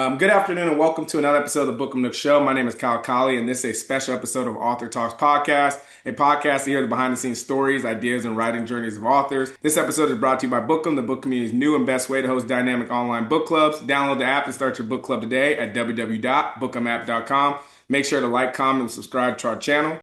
Good afternoon and welcome to another episode of the Book 'em Nook Show. My name is Kyle Colley, and this is a special episode of Author Talks Podcast, a podcast to hear the behind-the-scenes stories, ideas, and writing journeys of authors. This episode is brought to you by Book 'em, the book community's new and best way to host dynamic online book clubs. Download the app and start your book club today at www.bookemapp.com. Make sure to like, comment, and subscribe to our channel.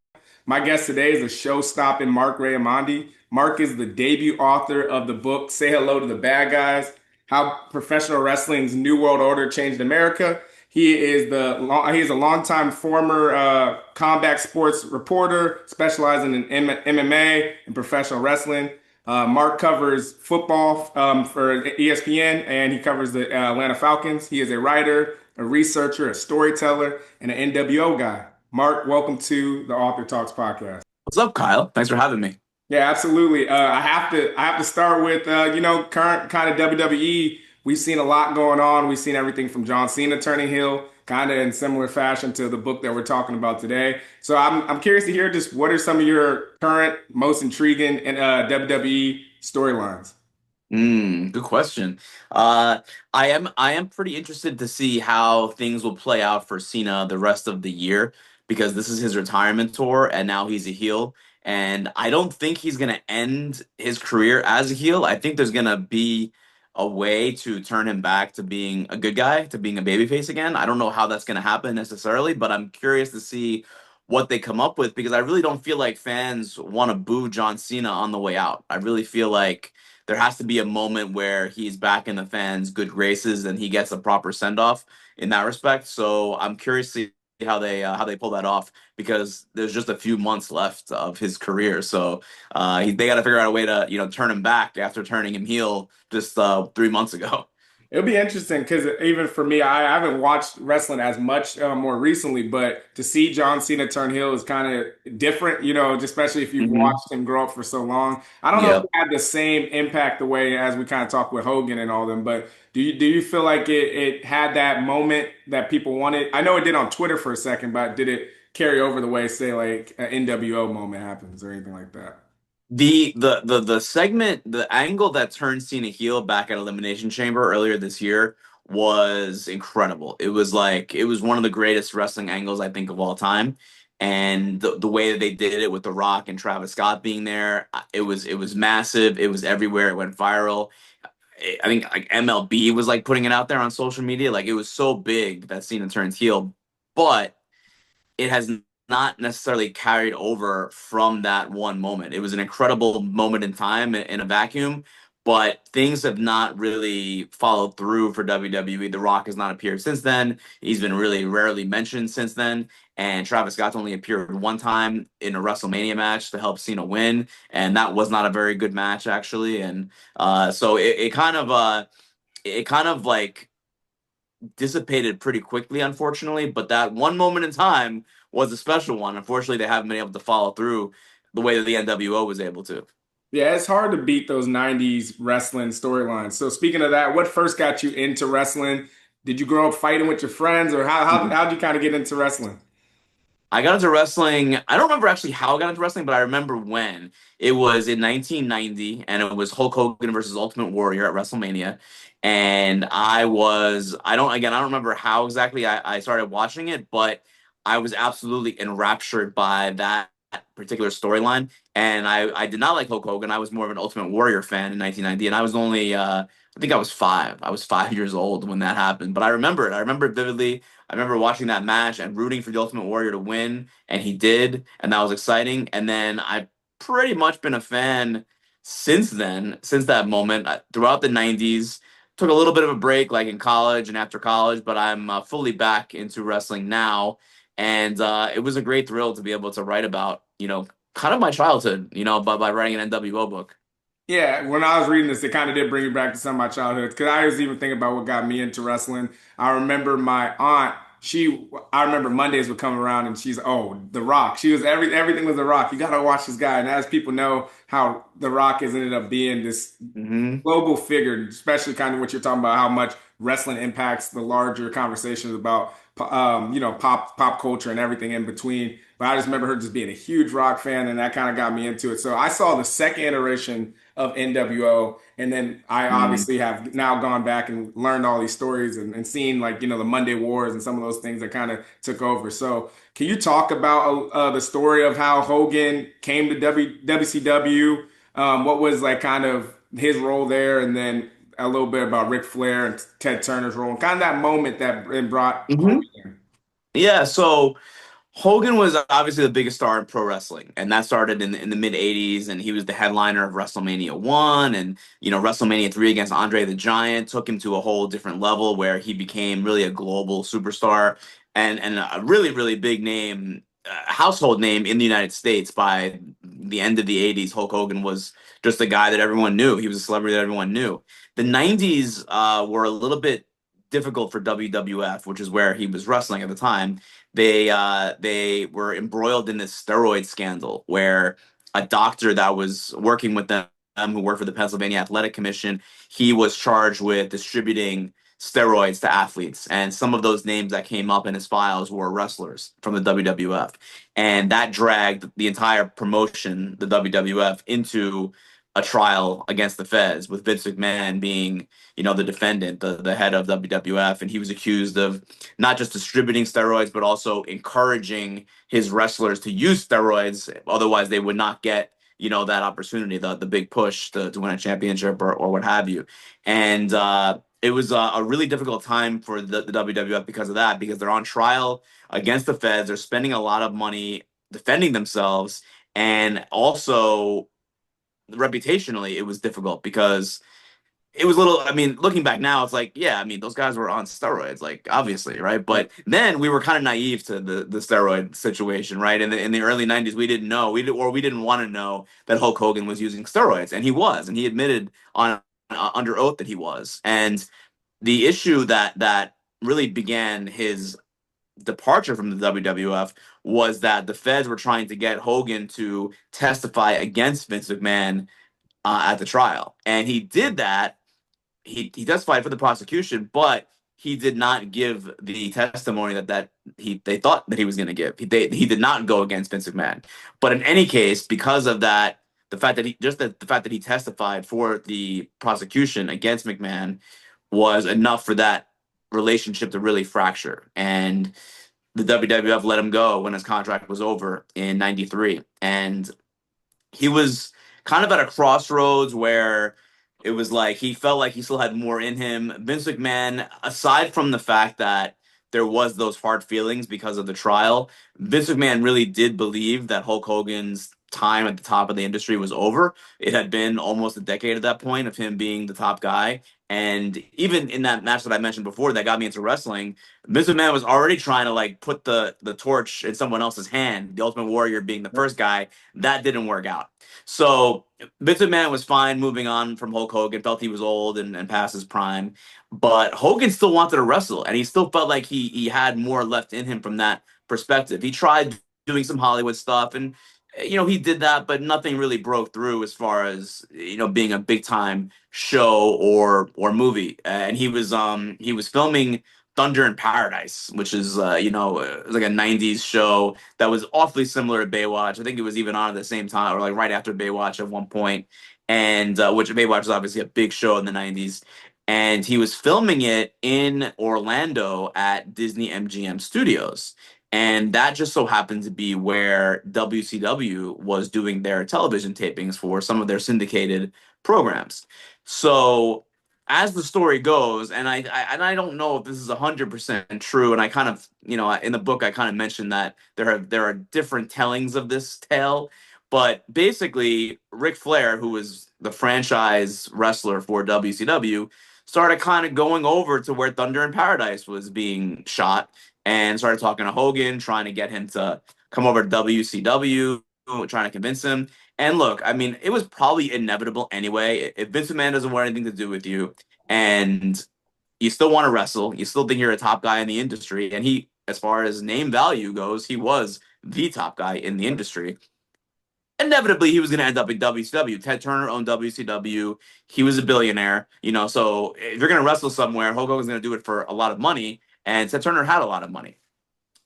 My guest today is a show-stopping Marc Raimondi. Marc is the debut author of the book Say Hello to the Bad Guys: How Professional Wrestling's New World Order Changed America. He is a longtime former combat sports reporter specializing in MMA and professional wrestling. Marc covers football for ESPN, and he covers the Atlanta Falcons. He is a writer, a researcher, a storyteller, and an NWO guy. Marc, welcome to the Author Talks podcast. What's up, Kyle? Thanks for having me. Yeah, absolutely. I have to start with current kind of WWE. We've seen a lot going on. We've seen everything from John Cena turning heel, kind of in similar fashion to the book that we're talking about today. So I'm curious to hear just what are some of your current most intriguing WWE storylines. Good question. I am pretty interested to see how things will play out for Cena the rest of the year because this is his retirement tour and now he's a heel. And I don't think he's gonna end his career as a heel. I think there's gonna be a way to turn him back to being a good guy, to being a babyface again. I don't know how that's gonna happen necessarily, but I'm curious to see what they come up with because I really don't feel like fans want to boo John Cena on the way out. I really feel like there has to be a moment where he's back in the fans' good graces and he gets a proper send off in that respect. So I'm curious to see how they pull that off because there's just a few months left of his career. So they got to figure out a way to turn him back after turning him heel just 3 months ago. It'll be interesting because even for me, I haven't watched wrestling as much more recently, but to see John Cena turn heel is kind of different, especially if you've Hmm. watched him grow up for so long. I don't know if Yep. it had the same impact the way as we kind of talked with Hogan and all them, but do you feel like it had that moment that people wanted? I know it did on Twitter for a second, but did it carry over the way, say, like an NWO moment happens or anything like that? The segment, the angle that turned Cena heel back at Elimination Chamber earlier this year was incredible. It was one of the greatest wrestling angles I think of all time. And the way that they did it with The Rock and Travis Scott being there, it was massive. It was everywhere. It went viral. I think like MLB was like putting it out there on social media. Like it was so big that Cena turns heel. But it has not necessarily carried over from that one moment. It was an incredible moment in time in a vacuum, but things have not really followed through for WWE. The Rock has not appeared since then. He's been really rarely mentioned since then. And Travis Scott's only appeared one time in a WrestleMania match to help Cena win, and that was not a very good match actually. And so it kind of like dissipated pretty quickly, unfortunately. But that one moment in time was a special one. Unfortunately, they haven't been able to follow through the way that the NWO was able to. Yeah, it's hard to beat those 90s wrestling storylines. So speaking of that, what first got you into wrestling? Did you grow up fighting with your friends or how'd you kind of get into wrestling? I got into wrestling. I don't remember actually how I got into wrestling, but I remember when. It was in 1990, and it was Hulk Hogan versus Ultimate Warrior at WrestleMania. And I don't remember how exactly I started watching it, but I was absolutely enraptured by that particular storyline. And I did not like Hulk Hogan. I was more of an Ultimate Warrior fan in 1990, and I was only, I think I was 5. I was 5 years old when that happened. But I remember it. I remember it vividly. I remember watching that match and rooting for the Ultimate Warrior to win, and he did, and that was exciting. And then I've pretty much been a fan since then, since that moment, throughout the 90s. Took a little bit of a break, like in college and after college, but I'm fully back into wrestling now. And it was a great thrill to be able to write about, kind of my childhood, by writing an NWO book. Yeah, when I was reading this, it kind of did bring me back to some of my childhood because I was even thinking about what got me into wrestling. I remember my aunt, I remember Mondays would come around and she's, oh, The Rock. She was everything was The Rock. You got to watch this guy. And as people know how The Rock has ended up being this Hmm. global figure, especially kind of what you're talking about, how much wrestling impacts the larger conversations about pop culture and everything in between. But I just remember her just being a huge rock fan, and that kind of got me into it. So I saw the second iteration of NWO, and then I Mm. obviously have now gone back and learned all these stories and seen like the Monday Wars and some of those things that kind of took over. So can you talk about the story of how Hogan came to WCW? What was like kind of his role there, and then a little bit about Ric Flair and Ted Turner's role, and kind of that moment that it brought Mhm. Hogan there. Yeah, so Hogan was obviously the biggest star in pro wrestling, and that started in the mid '80s. And he was the headliner of WrestleMania 1, and WrestleMania 3 against Andre the Giant took him to a whole different level where he became really a global superstar and a really really big name, household name in the United States. By the end of the '80s, Hulk Hogan was just a guy that everyone knew. He was a celebrity that everyone knew. The '90s were a little bit difficult for WWF, which is where he was wrestling at the time. They were embroiled in this steroid scandal where a doctor that was working with them, who worked for the Pennsylvania Athletic Commission, he was charged with distributing steroids to athletes, and some of those names that came up in his files were wrestlers from the WWF, and that dragged the entire promotion, the WWF, into a trial against the feds, with Vince McMahon being the defendant, the head of WWF, and he was accused of not just distributing steroids, but also encouraging his wrestlers to use steroids. Otherwise, they would not get that opportunity, the big push to win a championship or what have you. And it was a really difficult time for the WWF because of that, because they're on trial against the feds. They're spending a lot of money defending themselves, and also reputationally, it was difficult because it was a little, I mean, looking back now, it's like, yeah, I mean, those guys were on steroids, like, obviously, right? But then we were kind of naive to the steroid situation, right? In the early '90s, we didn't know, we didn't want to know that Hulk Hogan was using steroids, and he was, and he admitted on under oath that he was. And the issue that really began his departure from the WWF was that the feds were trying to get Hogan to testify against Vince McMahon at the trial, and he did that. He testified for the prosecution, but he did not give the testimony that they thought that he was going to give. He did not go against Vince McMahon. But in any case, because of that, the fact that he testified for the prosecution against McMahon was enough for that relationship to really fracture. And the WWF let him go when his contract was over in '93, and he was kind of at a crossroads where it was like he felt like he still had more in him. Vince McMahon, aside from the fact that there was those hard feelings because of the trial, Vince McMahon really did believe that Hulk Hogan's time at the top of the industry was over. It had been almost a decade at that point of him being the top guy. And even in that match that I mentioned before that got me into wrestling, Vince McMahon was already trying to like put the torch in someone else's hand, the Ultimate Warrior being the first guy. That didn't work out. So Vince McMahon was fine moving on from Hulk Hogan, felt he was old and past his prime. But Hogan still wanted to wrestle, and he still felt like he had more left in him from that perspective. He tried doing some Hollywood stuff, and he did that, but nothing really broke through as far as being a big time show or movie. And he was filming Thunder in Paradise, which is like a '90s show that was awfully similar to Baywatch. I think it was even on at the same time or like right after Baywatch at one point, and which Baywatch is obviously a big show in the '90s. And he was filming it in Orlando at Disney MGM Studios. And that just so happened to be where WCW was doing their television tapings for some of their syndicated programs. So as the story goes, and I don't know if this is 100% true, and I kind of in the book I kind of mentioned that there are different tellings of this tale, but basically Ric Flair, who was the franchise wrestler for WCW, started kind of going over to where Thunder in Paradise was being shot and started talking to Hogan, trying to get him to come over to WCW, trying to convince him. And look, I mean, it was probably inevitable anyway. If Vince McMahon doesn't want anything to do with you, and you still want to wrestle, you still think you're a top guy in the industry, and he, as far as name value goes, he was the top guy in the industry. inevitably he was going to end up in WCW. Ted Turner owned WCW. He was a billionaire, so if you're going to wrestle somewhere, Hulk Hogan's going to do it for a lot of money, and Ted Turner had a lot of money.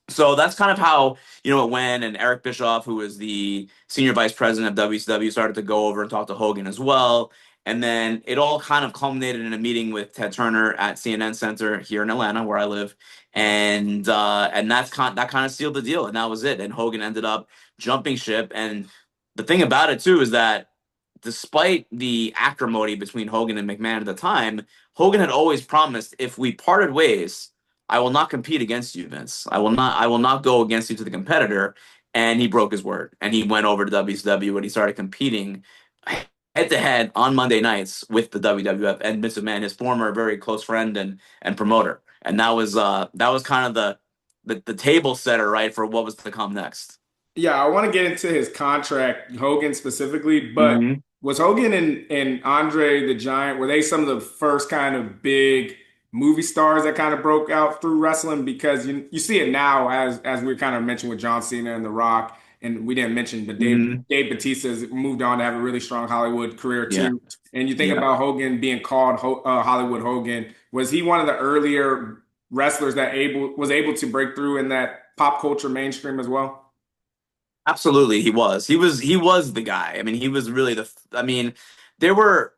So that's kind of how it went. And Eric Bischoff, who was the senior vice president of WCW, started to go over and talk to Hogan as well. And then it all kind of culminated in a meeting with Ted Turner at CNN Center here in Atlanta, where I live, and that kind of sealed the deal, and that was it. And Hogan ended up jumping ship. And the thing about it too is that despite the acrimony between Hogan and McMahon at the time, Hogan had always promised, if we parted ways, I will not compete against you, Vince. I will not go against you to the competitor. And he broke his word. And he went over to WCW and he started competing head to head on Monday nights with the WWF and Vince McMahon, his former very close friend and promoter. And that was kind of the table setter, right, for what was to come next. Yeah, I want to get into his contract, Hogan specifically, but Mm-hmm. was Hogan and Andre the Giant, were they some of the first kind of big movie stars that kind of broke out through wrestling? Because you see it now as we kind of mentioned with John Cena and The Rock, and we didn't mention, but Mm-hmm. Dave Bautista's moved on to have a really strong Hollywood career Yeah. too. And you think Yeah. about Hogan being called Hollywood Hogan, was he one of the earlier wrestlers that was able to break through in that pop culture mainstream as well? Absolutely, he was. He was the guy. I mean, he was really I mean, there were.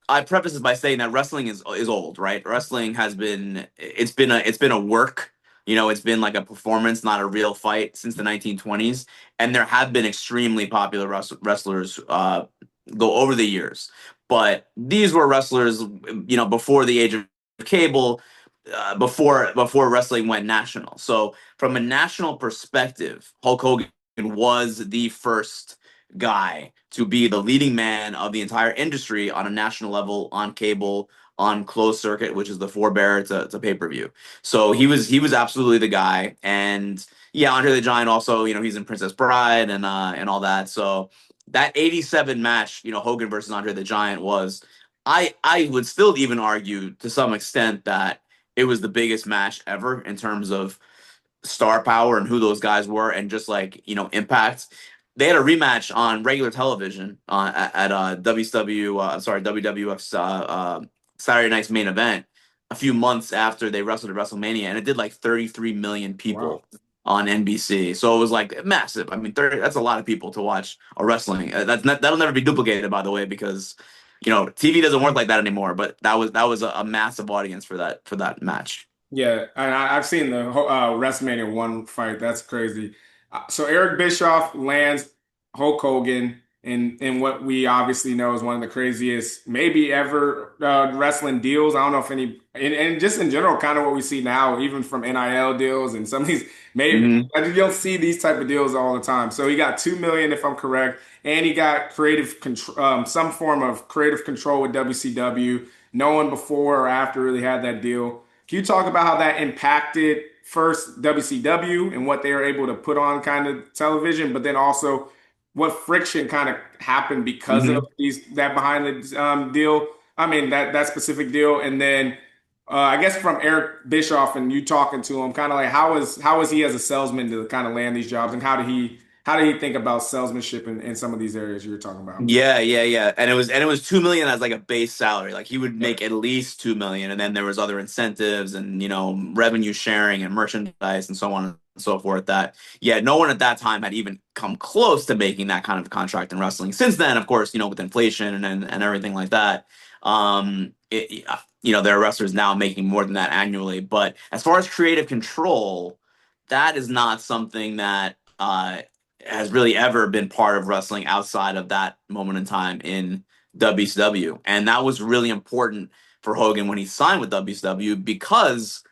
I preface this by saying that wrestling is old, right? Wrestling has been it's been a work. It's been like a performance, not a real fight since the 1920s, and there have been extremely popular wrestlers go over the years. But these were wrestlers, before the age of cable, before wrestling went national. So from a national perspective, Hulk Hogan was the first guy to be the leading man of the entire industry on a national level, on cable, on closed circuit, which is the forebear to pay-per-view. So he was absolutely the guy. And yeah, Andre the Giant also, he's in Princess Bride and all that. So that 87 match, Hogan versus Andre the Giant was, I would still even argue to some extent that it was the biggest match ever in terms of star power and who those guys were, and just like impact. They had a rematch on regular television at WCW, sorry, WWF's Saturday Night's Main Event a few months after they wrestled at WrestleMania, and it did like 33 million Wow. people on NBC. So it was like massive. I mean, 30, that's a lot of people to watch a wrestling. That'll never be duplicated, by the way, because TV doesn't work like that anymore. But that was a massive audience for that match. Yeah, and I've seen the WrestleMania one fight. That's crazy. So Eric Bischoff lands Hulk Hogan in what we obviously know is one of the craziest, maybe ever wrestling deals. I don't know if any, and just in general, kind of what we see now, even from NIL deals and some of these. Maybe Hmm. you don't see these type of deals all the time. So he got 2 million, if I'm correct, and he got creative control, some form of creative control with WCW. No one before or after really had that deal. Can you talk about how that impacted first WCW and what they were able to put on kind of television, but then also what friction kind of happened because of Hmm. that behind the deal? I mean that specific deal, and then I guess from Eric Bischoff and you talking to him, kind of like how is he as a salesman to kind of land these jobs, and how did he think about salesmanship in some of these areas you were talking about? Yeah, yeah, yeah. And it was 2 million as like a base salary. Like he would Yeah. make at least 2 million, and then there was other incentives and revenue sharing and merchandise and so on and so forth. That yeah, no one at that time had even come close to making that kind of contract in wrestling. Since then, of course, with inflation and everything like that, there are wrestlers now making more than that annually. But as far as creative control, that is not something that has really ever been part of wrestling outside of that moment in time in WCW. And that was really important for Hogan when he signed with WCW, because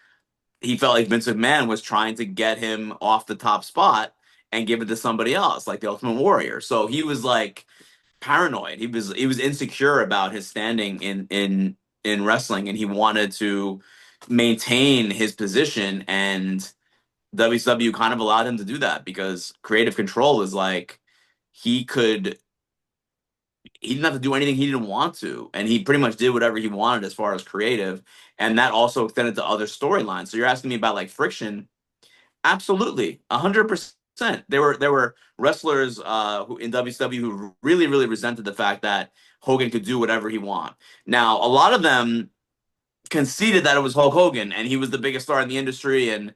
he felt like Vince McMahon was trying to get him off the top spot and give it to somebody else, like the Ultimate Warrior. So he was like paranoid. He was insecure about his standing in wrestling, and he wanted to maintain his position. And WCW kind of allowed him to do that because creative control is like he could he didn't have to do anything he didn't want to, and he pretty much did whatever he wanted as far as creative, and that also extended to other storylines. So you're asking me about like friction. Absolutely, 100%. There were wrestlers who in WCW who really really resented the fact that Hogan could do whatever he want. Now, a lot of them conceded that it was Hulk Hogan and he was the biggest star in the industry, and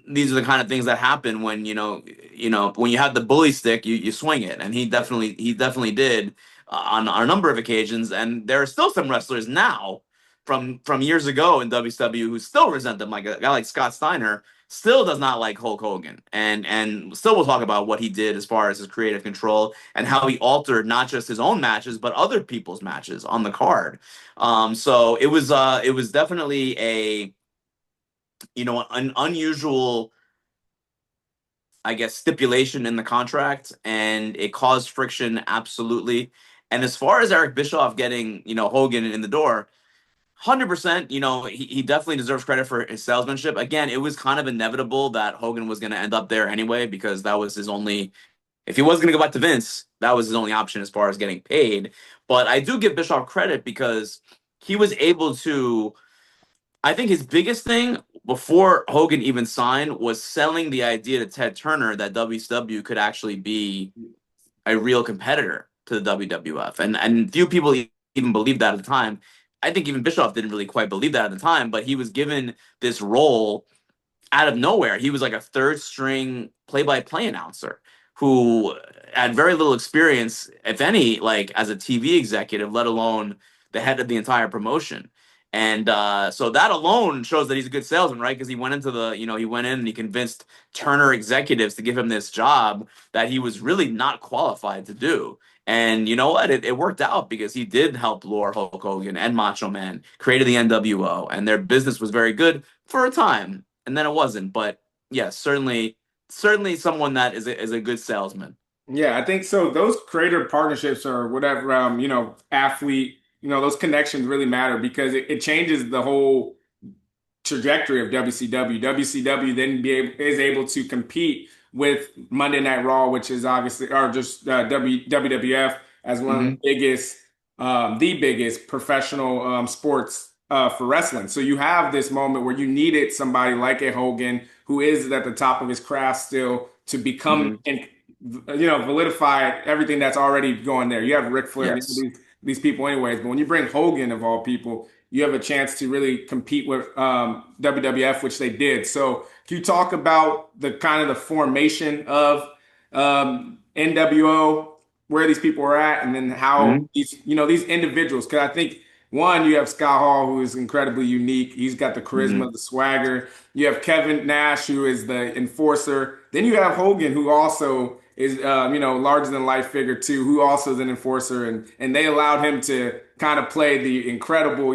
these are the kind of things that happen when when you have the bully stick, you swing it, and he definitely did on a number of occasions. And there are still some wrestlers now from years ago in WCW who still resent them, like a guy like Scott Steiner still does not like Hulk Hogan, and still will talk about what he did as far as his creative control and how he altered not just his own matches but other people's matches on the card. So it was definitely a an unusual, I guess, stipulation in the contract, and it caused friction, absolutely. And as far as Eric Bischoff getting, Hogan in the door, 100%, he definitely deserves credit for his salesmanship. Again, it was kind of inevitable that Hogan was going to end up there anyway, because that was his only, if he was going to go back to Vince, that was his only option as far as getting paid. But I do give Bischoff credit because he was able to, I think his biggest thing before Hogan even signed was selling the idea to Ted Turner that WCW could actually be a real competitor to the WWF. And few people even believed that at the time. I think even Bischoff didn't really quite believe that at the time, but he was given this role out of nowhere. He was like a third string play-by-play announcer who had very little experience, if any, like as a TV executive, let alone the head of the entire promotion. And so that alone shows that he's a good salesman, right? Because he went into he went in and he convinced Turner executives to give him this job that he was really not qualified to do. And you know what? It worked out because he did help lure Hulk Hogan and Macho Man, created the NWO, and their business was very good for a time, and then it wasn't. But yes, certainly someone that is a good salesman. Yeah, I think so. Those creator partnerships or whatever, athlete, those connections really matter because it changes the whole trajectory of WCW. WCW then is able to compete with Monday Night Raw, which is obviously, or just WWF as one of Hmm. the biggest professional sports for wrestling. So you have this moment where you needed somebody like a Hogan who is at the top of his craft still to become Hmm. and validify everything that's already going there. You have Ric Flair and Yes. these people anyways, but when you bring Hogan of all people, you have a chance to really compete with WWF, which they did. So, can you talk about the kind of the formation of NWO, where these people are at, and then how Hmm. these individuals? Because I think one, you have Scott Hall, who is incredibly unique. He's got the charisma, Hmm. the swagger. You have Kevin Nash, who is the enforcer. Then you have Hogan, who also is larger than life figure too, who also is an enforcer, and they allowed him to kind of play the incredible.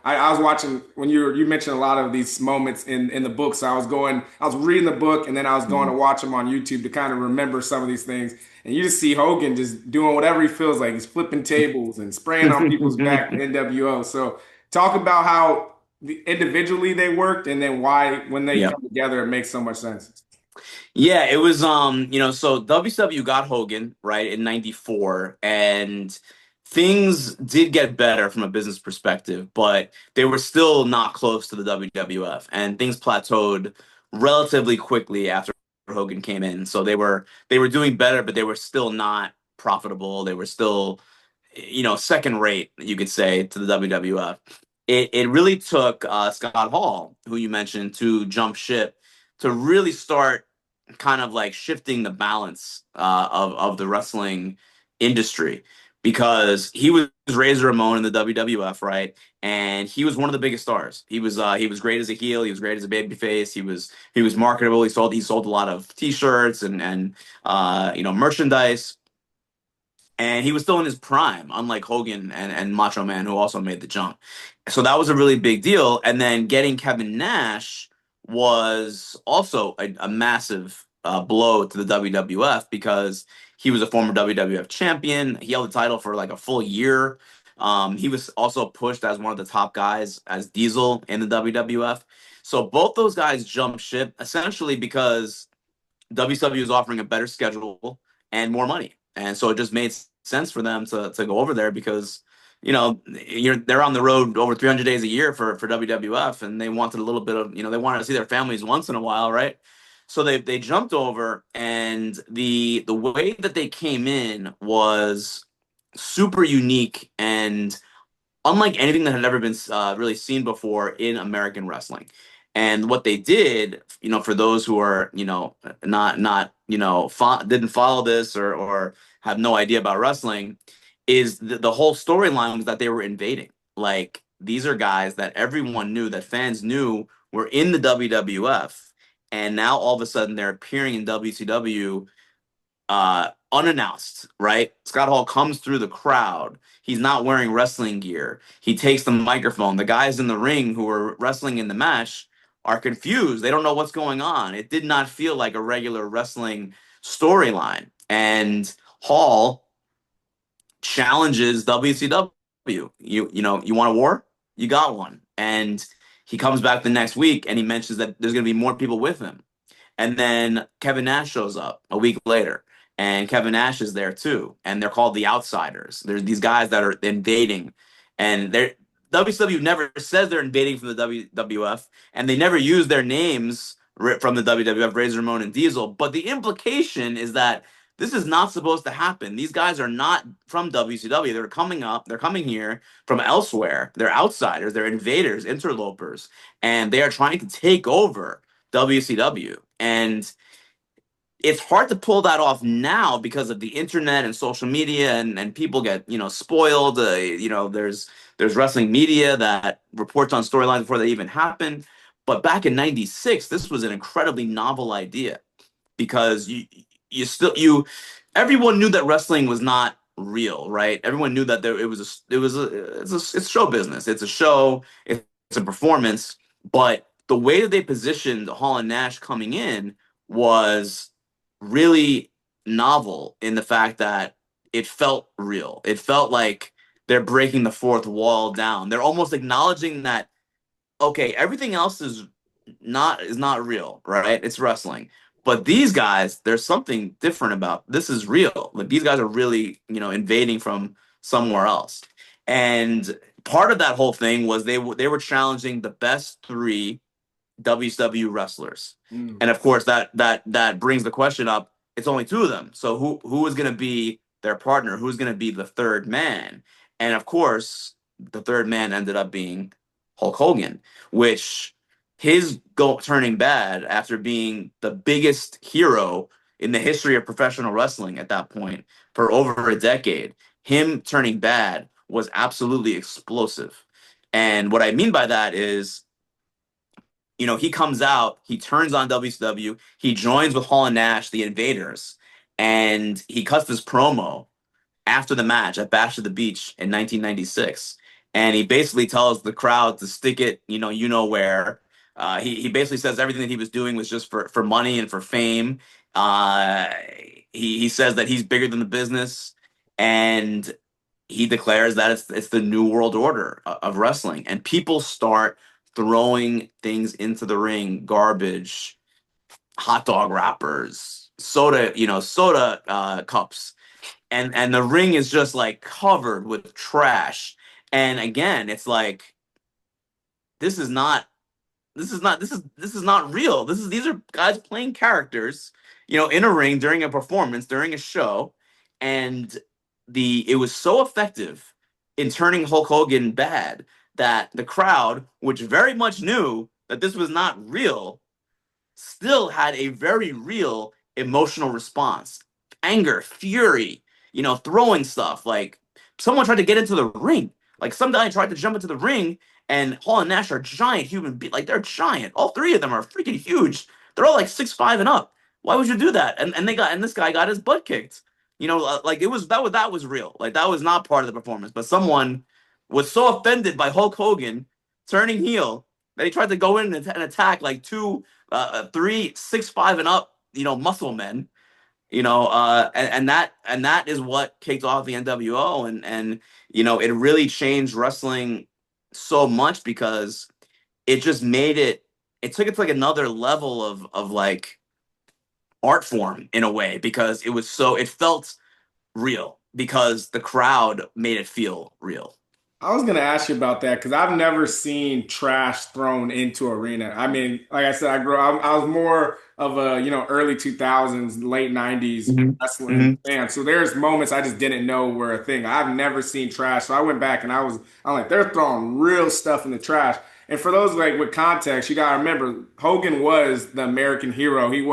I was watching when you mentioned a lot of these moments in the book, so I was reading the book, and then I was going to Hmm. watch them on YouTube to kind of remember some of these things. And you just see Hogan just doing whatever he feels like. He's flipping tables and spraying on people's back in NWO. So talk about how individually they worked, and then why when they Yeah. come together it makes so much sense. Yeah, it was so WCW got Hogan, right, in 94, and things did get better from a business perspective, but they were still not close to the WWF, and things plateaued relatively quickly after Hogan came in. So they were doing better, but they were still not profitable. They were still, second rate, you could say, to the WWF. It really took Scott Hall, who you mentioned, to jump ship to really start kind of like shifting the balance of the wrestling industry, because he was Razor Ramon in the WWF, right? And he was one of the biggest stars. He was great as a heel. He was great as a babyface. He was marketable. He sold a lot of T-shirts and merchandise, and he was still in his prime, unlike Hogan and Macho Man, who also made the jump. So that was a really big deal. And then getting Kevin Nash was also a massive blow to the WWF, because he was a former WWF champion. He held the title for like a full year. He was also pushed as one of the top guys as Diesel in the WWF. So both those guys jumped ship essentially because WCW was offering a better schedule and more money, and so it just made sense for them to go over there, because they're on the road over 300 days a year for WWF, and they wanted a little bit of they wanted to see their families once in a while, right? So they jumped over, and the way that they came in was super unique and unlike anything that had ever been really seen before in American wrestling. And what they did, for those who are, not didn't follow this or have no idea about wrestling, is the whole storyline was that they were invading. Like these are guys that everyone knew, that fans knew were in the WWF, and now all of a sudden they're appearing in WCW unannounced, right? Scott Hall comes through the crowd. He's not wearing wrestling gear. He takes the microphone. The guys in the ring who are wrestling in the match are confused. They don't know what's going on. It did not feel like a regular wrestling storyline. And Hall challenges WCW. You want a war? You got one. And he comes back the next week and he mentions that there's going to be more people with him. And then Kevin Nash shows up a week later, and Kevin Nash is there too, and they're called the Outsiders. There's these guys that are invading, and they're WCW never says they're invading from the WWF, and they never use their names from the WWF, Razor Ramon and Diesel. But the implication is that this is not supposed to happen. These guys are not from WCW. They're coming up. They're coming here from elsewhere. They're outsiders. They're invaders, interlopers, and they are trying to take over WCW. And it's hard to pull that off now because of the internet and social media, and people get spoiled. There's wrestling media that reports on storylines before they even happen. But back in '96, this was an incredibly novel idea because you everyone knew that wrestling was not real, right? Everyone knew that it's show business. It's a show. It's a performance. But the way that they positioned Hall and Nash coming in was really novel in the fact that it felt real. It felt like they're breaking the fourth wall down. They're almost acknowledging that okay, everything else is not real, right? It's wrestling. But these guys, there's something different about this is real. Like these guys are really, invading from somewhere else. And part of that whole thing was they were challenging the best three WCW wrestlers. And of course that brings the question up, it's only two of them. So who is going to be their partner? Who's going to be the third man? And of course, the third man ended up being Hulk Hogan, which his turning bad after being the biggest hero in the history of professional wrestling at that point for over a decade, him turning bad was absolutely explosive. And what I mean by that is he comes out, he turns on WCW, he joins with Hall and Nash, the Invaders, and he cuts this promo after the match at Bash at the Beach in 1996. And he basically tells the crowd to stick it, where. He basically says everything that he was doing was just for money and for fame. Uh, he says that he's bigger than the business, and he declares that it's the new world order of wrestling, and people start throwing things into the ring, garbage, hot dog wrappers, soda cups, and the ring is just like covered with trash. And again, it's like this is not this is not real. These are guys playing characters, in a ring during a performance, during a show, and it was so effective in turning Hulk Hogan bad that the crowd, which very much knew that this was not real, still had a very real emotional response. Anger, fury, throwing stuff. Like someone tried to get into the ring. Like some guy tried to jump into the ring, and Hall and Nash are giant human beings. Like they're giant. All three of them are freaking huge. They're all like 6'5" and up. Why would you do that? And this guy got his butt kicked. Like that was real. Like that was not part of the performance. But someone was so offended by Hulk Hogan turning heel that he tried to go in and attack like two 3, 6'5" and up, muscle men, and that is what kicked off the NWO, and it really changed wrestling so much because it just made it took it to like another level of like art form in a way because it felt real because the crowd made it feel real. I was gonna ask you about that because I've never seen trash thrown into arena. I mean, like I said, I was more of a early 2000s, late 90s Hmm. wrestling Hmm. fan. So there's moments I just didn't know were a thing. I've never seen trash. So I went back and I'm like, they're throwing real stuff in the trash. And for those like with context, you gotta remember Hogan was the American hero. His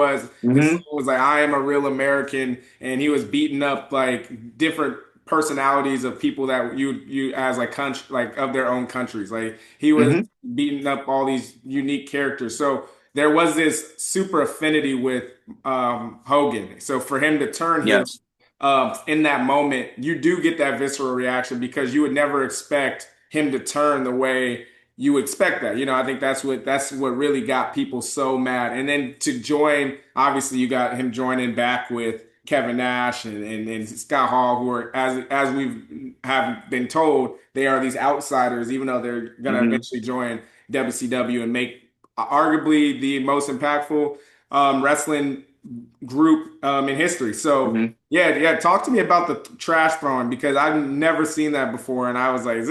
Hmm. song was like, I am a real American, and he was beating up like different personalities of people that you as like country like of their own countries. Like he was Hmm. beating up all these unique characters. So there was this super affinity with Hogan. So for him to turn heel Yes. in that moment, you do get that visceral reaction because you would never expect him to turn the way you expect that. I think that's what really got people so mad. And then to join, obviously you got him joining back with Kevin Nash and Scott Hall, who are as we've have been told, they are these outsiders, even though they're gonna Hmm. eventually join WCW and make arguably the most impactful wrestling group in history. So Hmm. yeah, yeah. Talk to me about the trash throwing because I've never seen that before, and I was like, is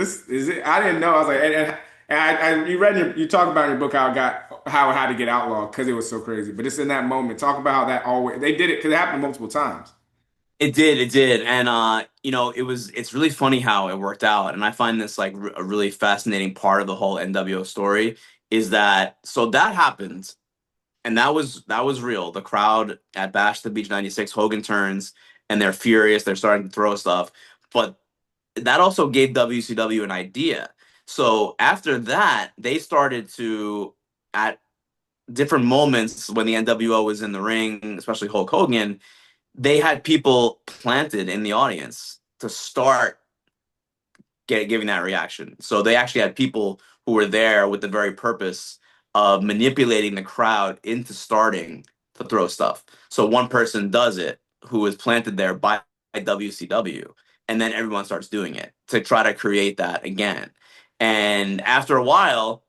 it? I didn't know. I was like, you read you talk about in your book how it had to get outlawed because it was so crazy. But it's in that moment. Talk about how that always they did it because it happened multiple times. It did. And it's really funny how it worked out. And I find this like a really fascinating part of the whole NWO story is that so that happened and that was real. The crowd at Bash the Beach 96, Hogan turns and they're furious, they're starting to throw stuff. But that also gave WCW an idea. So after that, they started to at different moments when the NWO was in the ring, especially Hulk Hogan, they had people planted in the audience to start giving that reaction. So they actually had people who were there with the very purpose of manipulating the crowd into starting to throw stuff. So one person does it who is planted there by WCW, and then everyone starts doing it to try to create that again. And after a while,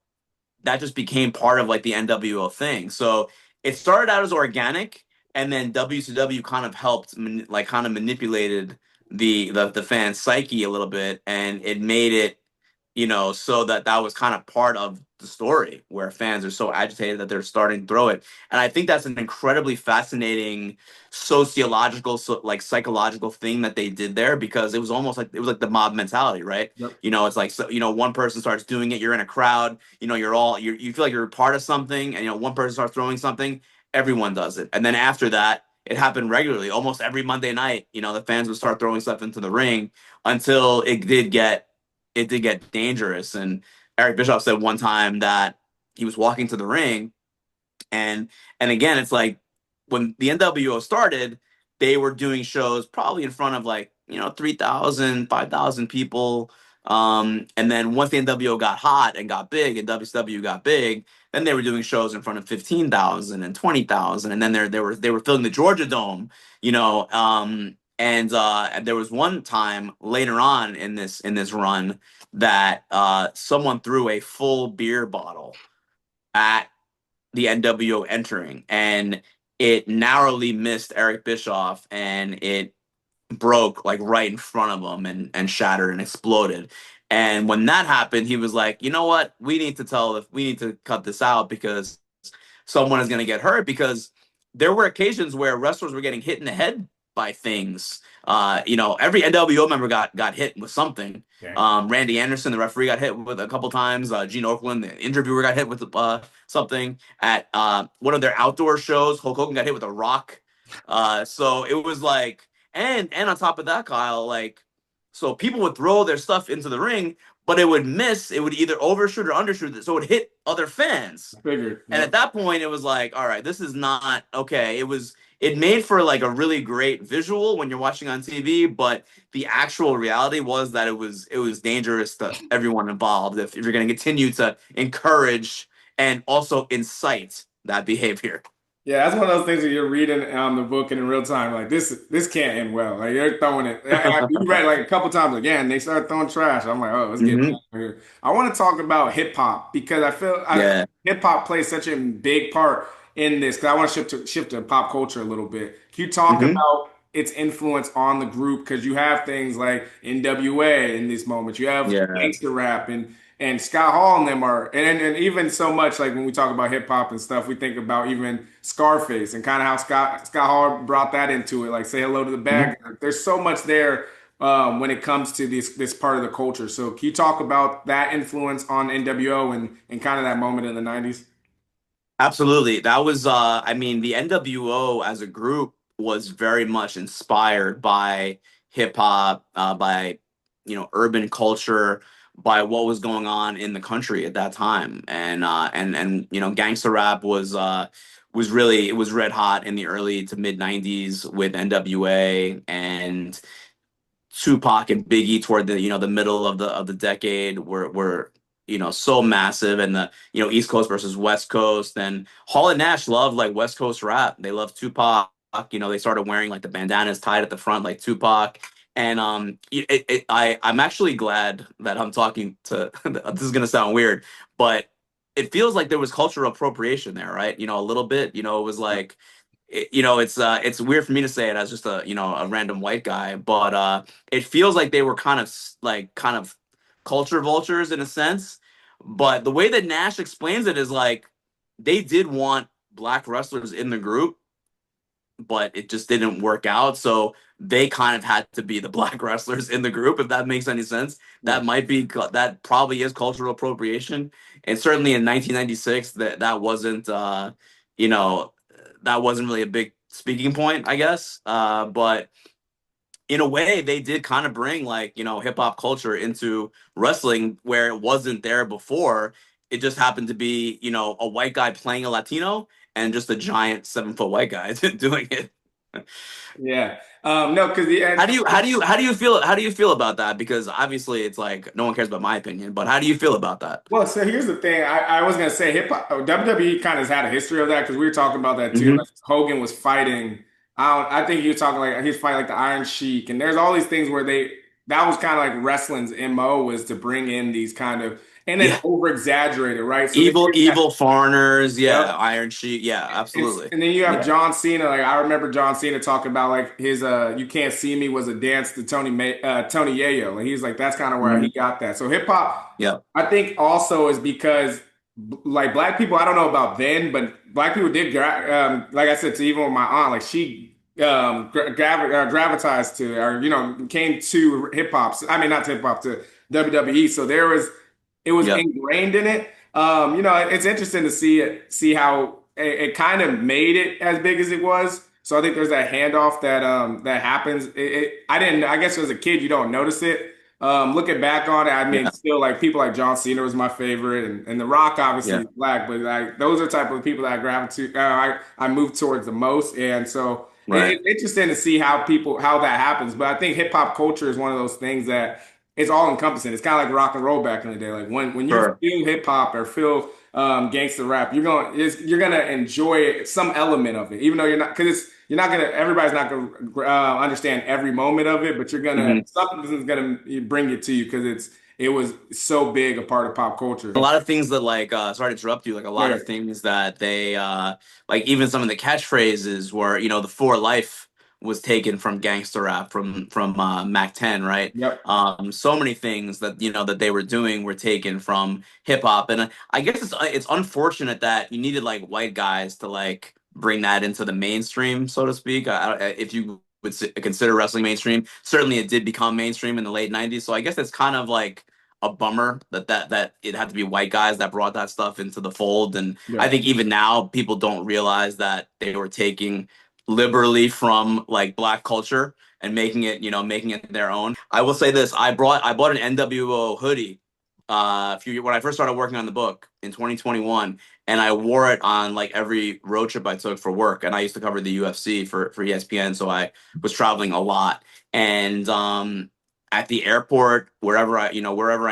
that just became part of like the NWO thing. So it started out as organic, and then WCW kind of helped, like, kind of manipulated the fan psyche a little bit, and it made it, so that that was kind of part of the story where fans are so agitated that they're starting to throw it. And I think that's an incredibly fascinating sociological, like psychological thing that they did there because it was like the mob mentality, right? Yep. It's like, so, one person starts doing it, you're in a crowd, you feel like you're a part of something, and one person starts throwing something, everyone does it. And then after that, it happened regularly. Almost every Monday night, the fans would start throwing stuff into the ring until it did get dangerous. And Eric Bischoff said one time that he was walking to the ring, and again, it's like when the NWO started, they were doing shows probably in front of like 3,000, 5,000 people. And then once the NWO got hot and got big, and WCW got big, then they were doing shows in front of 15,000 and 20,000, and then they were filling the Georgia Dome, and there was one time later on in this run that someone threw a full beer bottle at the NWO entering, and it narrowly missed Eric Bischoff, and it broke like right in front of him and shattered and exploded. And when that happened, he was like, you know what? We need to cut this out because someone is going to get hurt, because there were occasions where wrestlers were getting hit in the head by things. Every NWO member got hit with something. Okay. Randy Anderson, the referee, got hit with a couple times. Gene Okerlund, the interviewer, got hit with something. At one of their outdoor shows, Hulk Hogan got hit with a rock. So it was like, and on top of that, Kyle, like, so people would throw their stuff into the ring, but it would miss. It would either overshoot or undershoot, so it would hit other fans. I figured. And at Yep. that point, it was like, all right, this is not okay. It made for like a really great visual when you're watching on TV, but the actual reality was that it was dangerous to everyone involved if you're going to continue to encourage and also incite that behavior. Yeah, that's one of those things that you're reading the book and in real time, like this can't end well. Like they're throwing it. You read it like a couple times again. They start throwing trash. I'm like, oh, let's get Hmm. out of here. I want to talk about hip hop because Yeah. hip hop plays such a big part in this. Because I want to shift to pop culture a little bit. Can you talk Hmm. about? its influence on the group because you have things like NWA in this moment. You have Yeah. gangster rap and Scott Hall and them are and even so much like when we talk about hip hop and stuff, we think about even Scarface and kind of how Scott Hall brought that into it, like say hello to the Mhm. bag. There's so much there when it comes to this part of the culture. So can you talk about that influence on NWO and kind of that moment in the 90s? Absolutely. That was I mean, the NWO as a group was very much inspired by hip hop, by urban culture, by what was going on in the country at that time. And gangster rap was really, it was red hot in the early to mid 90s with NWA and Tupac and Biggie toward the middle of the decade were so massive, and the East Coast versus West Coast. And Hall and Nash loved like West Coast rap. They loved Tupac. They started wearing like the bandanas tied at the front like Tupac. And I'm actually glad that I'm talking to this is gonna sound weird, but it feels like there was cultural appropriation there, right? A little bit. It was like it's weird for me to say it as just a random white guy, but it feels like they were kind of culture vultures in a sense. But the way that Nash explains it is like they did want black wrestlers in the group, but it just didn't work out. So they kind of had to be the black wrestlers in the group, if that makes any sense. Yeah. That probably is cultural appropriation. And certainly in 1996, that wasn't you know that wasn't really a big speaking point, I guess. But in a way, they did kind of bring like hip hop culture into wrestling where it wasn't there before. It just happened to be a white guy playing a Latino and just a giant 7 foot white guy doing it. Yeah. No, because the How and do you how do you how do you feel how do you feel about that? Because obviously it's like no one cares about my opinion, but how do you feel about that? well, so here's the thing. I was gonna say hip hop WWE kind of has had a history of that because we were talking about that too. Hmm. Like Hogan was fighting. I think he was talking like he was fighting like the Iron Sheik, and there's all these things where that was kind of like wrestling's MO was to bring in these kind of and then Yeah, over exaggerated, right? So then evil you have, evil foreigners. yep. Yeah, Iron Sheik. Yeah, absolutely. And then you have Yeah, John Cena. Like I remember John Cena talking about like his "You Can't See Me" was a dance to Tony Yayo, and he's like that's kind of where he hmm, got that. So hip hop, yeah, I think also is because like black people. I don't know about then, but black people did like I said to even with my aunt, like she gravitized to or came to hip hop. I mean not to hip hop to WWE. So it was yeah, ingrained in it. It's interesting to see how it kind of made it as big as it was. So I think there's that handoff that happens. I didn't. I guess as a kid you don't notice it. Looking back on it, I mean, yeah, still like people like John Cena was my favorite, and The Rock obviously yeah. is black, but like those are the type of people that I gravitate. I move towards the most, and so Right. it's interesting to see how that happens. But I think hip hop culture is one of those things that it's all encompassing. It's kind of like rock and roll back in the day. Like when you Sure. feel hip hop or feel gangster rap, you're gonna enjoy some element of it, even though you're not gonna everybody's not gonna understand every moment of it, but you're gonna Hmm. something's gonna bring it to you because it was so big a part of pop A culture. lot of things that like sorry to interrupt you, like a lot of Right. things that they like even some of the catchphrases were the for life was taken from gangster rap from Mac 10, right? Yep. So many things that that they were doing were taken from hip hop. And I guess it's unfortunate that you needed like white guys to like bring that into the mainstream, so to speak. If you would consider wrestling mainstream, certainly it did become mainstream in the late 90s, so I guess it's kind of like a bummer that it had to be white guys that brought that stuff into the fold. And I Yeah. think even now people don't realize that they were taking liberally from like black culture and making it their own. I will say this: I bought an NWO hoodie when I first started working on the book in 2021, and I wore it on like every road trip I took for work. And I used to cover the UFC for ESPN, so I was traveling a lot. And at the airport, wherever I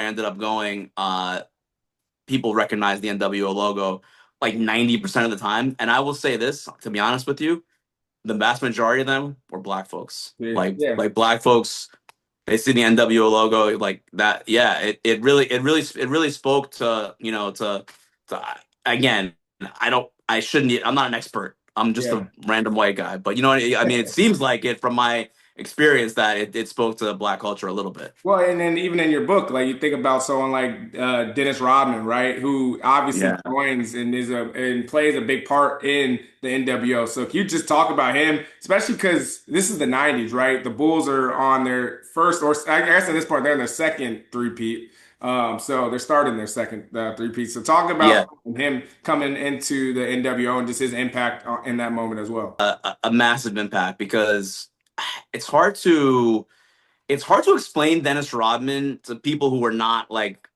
ended up going, people recognize the NWO logo like 90% of the time. And I will say this, to be honest with you, the vast majority of them were black folks. Yeah. Yeah. Like black folks, they see the NWO logo like that. Yeah, it really spoke to again. I'm not an expert I'm just Yeah. a random white guy. But you know, I mean, it seems like it from my experience that it spoke to black culture a little bit. Well, and then even in your book, like you think about someone like Dennis Rodman, right, who obviously Yeah. joins and and plays a big part in the NWO. So if you just talk about him, especially because this is the '90s, right? The Bulls are on their first, or I guess at this point they're in their second three-peat. So they're starting their second three-peat. So talk about Yeah. him coming into the NWO and just his impact in that moment as well. A massive impact because it's hard to explain Dennis Rodman to people who were not like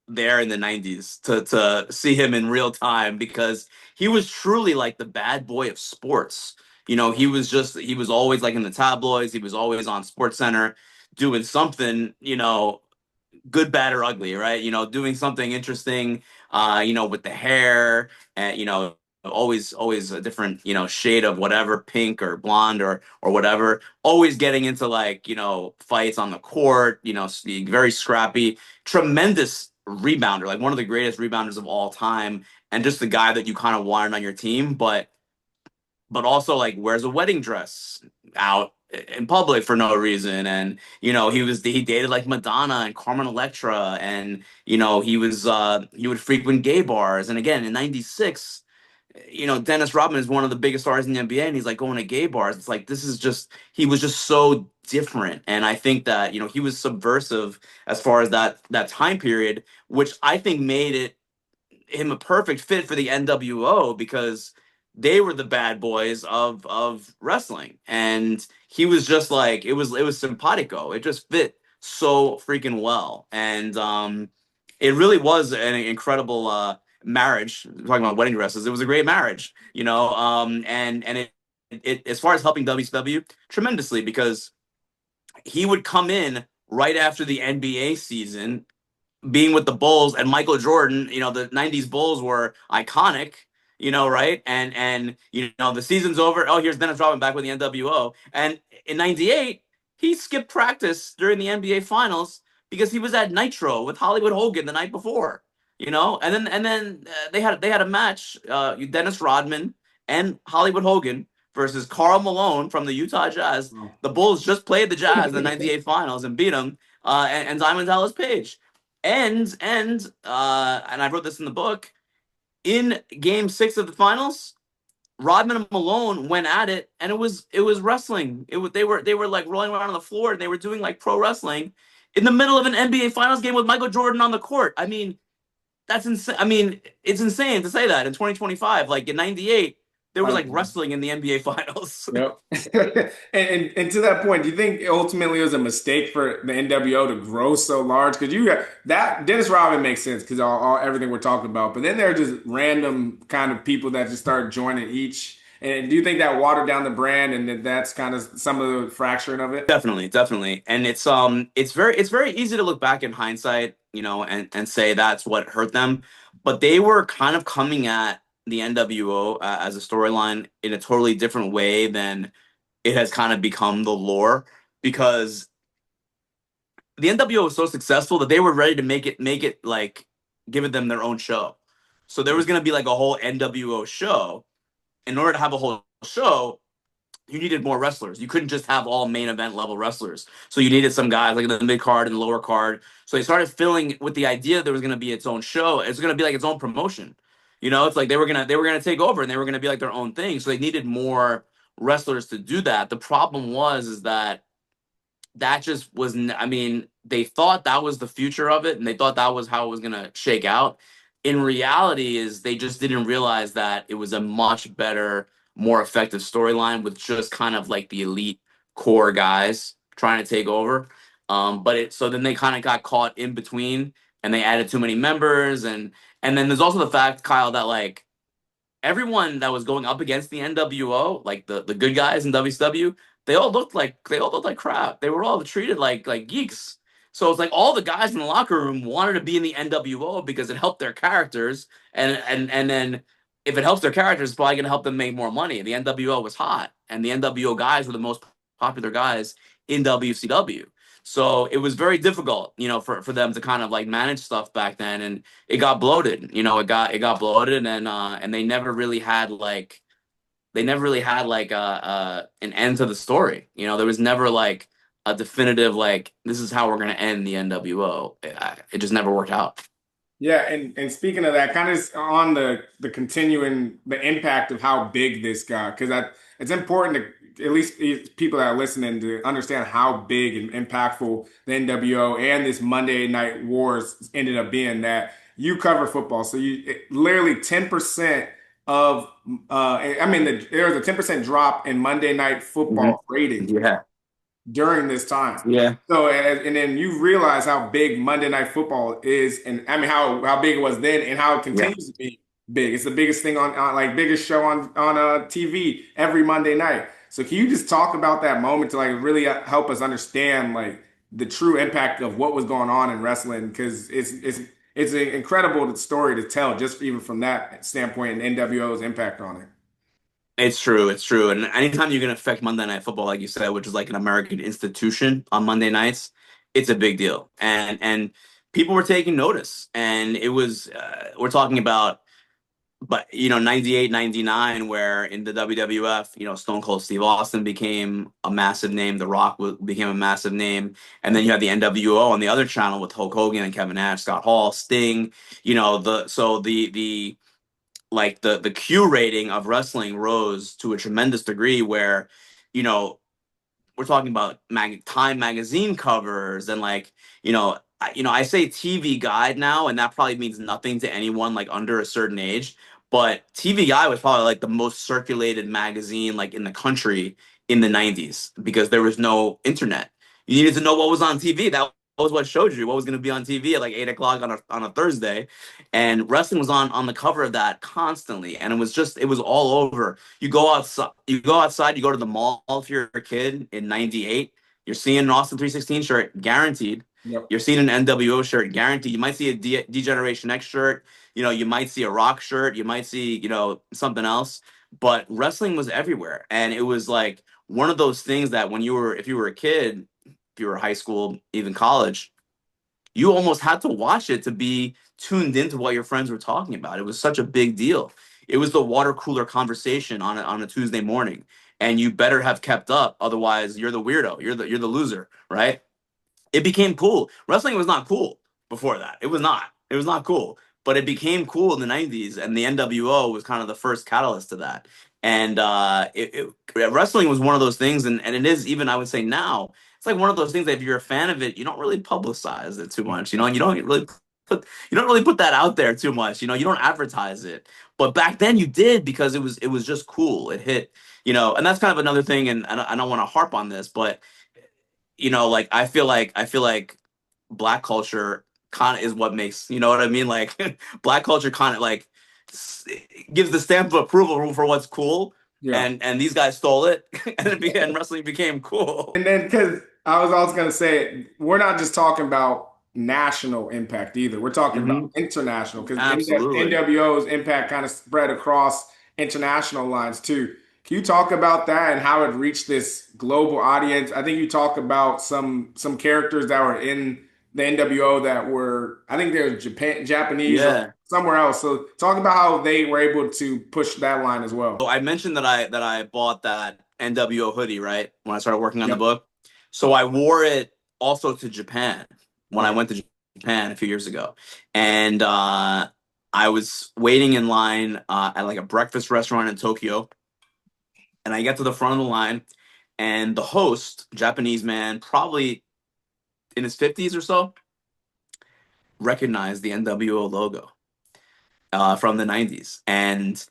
there in the 90s to see him in real time because he was truly like the bad boy of sports. You know, he was always like in the tabloids, he was always on Sports Center doing something, you know, good, bad, or ugly, right? You know, doing something interesting, you know, with the hair and, you know, always a different, you know, shade of whatever, pink or blonde or whatever. Always getting into like, you know, fights on the court, you know, very scrappy, tremendous rebounder, like one of the greatest rebounders of all time, and just the guy that you kind of wanted on your team, but also like wears a wedding dress out in public for no reason. And you know, he dated like Madonna and Carmen Electra, and you know, he would frequent gay bars. And again, in 96, you know, Dennis Rodman is one of the biggest stars in the NBA, and he's like going to gay bars. It's like this is just he was just so different. And I think that, you know, he was subversive as far as that time period, which I think made him a perfect fit for the NWO because they were the bad boys of wrestling, and he was just like it was simpatico. It just fit so freaking well, and it really was an incredible marriage. Talking about wedding dresses, it was a great marriage, you know, and it as far as helping WCW tremendously because he would come in right after the NBA season being with the Bulls and Michael Jordan, you know, the 90s Bulls were iconic, you know, right? And you know, the season's over. Oh, here's Dennis Rodman back with the NWO. And in 98, he skipped practice during the NBA finals because he was at Nitro with Hollywood Hogan the night before. You know, and then they had a match, Dennis Rodman and Hollywood Hogan versus Karl Malone from the Utah Jazz. Wow. The Bulls just played the Jazz in the 98 finals and beat them, and Diamond Dallas Page. And I wrote this in the book. In Game 6 of the finals, Rodman and Malone went at it, and it was wrestling. It was they were like rolling around on the floor, and they were doing like pro wrestling in the middle of an NBA Finals game with Michael Jordan on the court. I mean, that's insane. I mean, it's insane to say that in 2025. Like in '98, there was like 100%. wrestling in the NBA Finals. Yep. And to that point, do you think ultimately it was a mistake for the NWO to grow so large? Because you got that Dennis Rodman makes sense because all everything we're talking about, but then there are just random kind of people that just start joining each. And do you think that watered down the brand and that's kind of some of the fracturing of it? Definitely, definitely. And it's very easy to look back in hindsight, you know, and say that's what hurt them. But they were kind of coming at the NWO as a storyline in a totally different way than it has kind of become the lore because the NWO was so successful that they were ready to make it like give it them their own show. So there was going to be like a whole NWO show. In order to have a whole show, you needed more wrestlers. You couldn't just have all main event level wrestlers. So you needed some guys like in the mid card and the lower card. So they started filling with the idea there was going to be its own show. It's going to be like its own promotion. You know, it's like they were gonna take over and they were going to be like their own thing. So they needed more wrestlers to do that. The problem was is that just was I mean, they thought that was the future of it and they thought that was how it was going to shake out. In reality is they just didn't realize that it was a much better, more effective storyline with just kind of like the elite core guys trying to take over. But it so then they kind of got caught in between and they added too many members and then there's also the fact, Kyle, that like everyone that was going up against the NWO, like the good guys in WCW, they all looked like crap. They were all treated like geeks. So it's like all the guys in the locker room wanted to be in the NWO because it helped their characters, and then if it helps their characters, it's probably going to help them make more money. The NWO was hot, and the NWO guys were the most popular guys in WCW. So it was very difficult, you know, for them to kind of like manage stuff back then, and it got bloated. You know, it got bloated, and they never really had like they never really had like an end to the story. You know, there was never like a definitive like this is how we're gonna end the NWO. It just never worked out. Yeah, and speaking of that, kind of on the continuing the impact of how big this got, because it's important to at least people that are listening to understand how big and impactful the NWO and this Monday Night Wars ended up being. That you cover football, so literally 10% of I mean there was a 10% drop in Monday Night Mhm. Football ratings Yeah, during this time. yeah, So and then you realize how big Monday Night Football is, and I mean how big it was then, and how it yeah. continues to be big. It's the biggest thing on like biggest show on TV every Monday night. So can you just talk about that moment to like really help us understand like the true impact of what was going on in wrestling? Because it's an incredible story to tell just even from that standpoint and NWO's impact on it. It's true. It's true. And anytime you can affect Monday Night Football, like you said, which is like an American institution on Monday nights, it's a big deal. And people were taking notice. And it was we're talking about, but 98, 99, where in the WWF, Stone Cold Steve Austin became a massive name. The Rock became a massive name. And then you had the NWO on the other channel with Hulk Hogan and Kevin Nash, Scott Hall, Sting. The like the Q rating of wrestling rose to a tremendous degree where, you know, we're talking about Time magazine covers and like, I say TV Guide now, and that probably means nothing to anyone like under a certain age. But TV Guide was probably like the most circulated magazine like in the country in the 90s because there was no internet. You needed to know what was on TV. That was what showed you what was going to be on TV at like 8 o'clock on a Thursday, and wrestling was on the cover of that constantly, and it was all over. You go to the mall if you're a kid in 98, you're seeing an Austin 316 shirt guaranteed. Yep. You're seeing an NWO shirt guaranteed. You might see a Degeneration X shirt. You might see a Rock shirt. You might see, something else. But wrestling was everywhere. And it was like one of those things that if you were a kid, if you were high school, even college, you almost had to watch it to be tuned into what your friends were talking about. It was such a big deal. It was the water cooler conversation on a Tuesday morning, and you better have kept up, otherwise you're the weirdo, you're the loser, right? It became cool. Wrestling was not cool before that. It was not. It was not cool. But it became cool in the 90s, and the NWO was kind of the first catalyst to that. And wrestling was one of those things, and it is even, I would say now, it's like one of those things that if you're a fan of it, you don't really publicize it too much, and you don't really put that out there too much, you don't advertise it. But back then you did because it was just cool. It hit, and that's kind of another thing, and I don't want to harp on this, but like I feel like black culture kind of is what makes, you know what I mean? Like black culture kind of like gives the stamp of approval for what's cool, Yeah. and these guys stole it, and wrestling became cool. And then, because I was also going to say, we're not just talking about national impact either. We're talking about Hmm. international because Absolutely. NWO's impact kind of spread across international lines too. Can you talk about that and how it reached this global audience? I think you talk about some characters that were in the NWO that were, I think they're Japanese or Yeah. somewhere else. So talk about how they were able to push that line as So well. I mentioned that I bought that NWO hoodie, right? When I started working on the Yep. book. So I wore it also to Japan when I Okay. went to Japan a few years ago. And I was waiting in line at like a breakfast restaurant in Tokyo. And I get to the front of the line, and the host, Japanese man, probably in his 50s or so, recognized the NWO logo from the 90s. And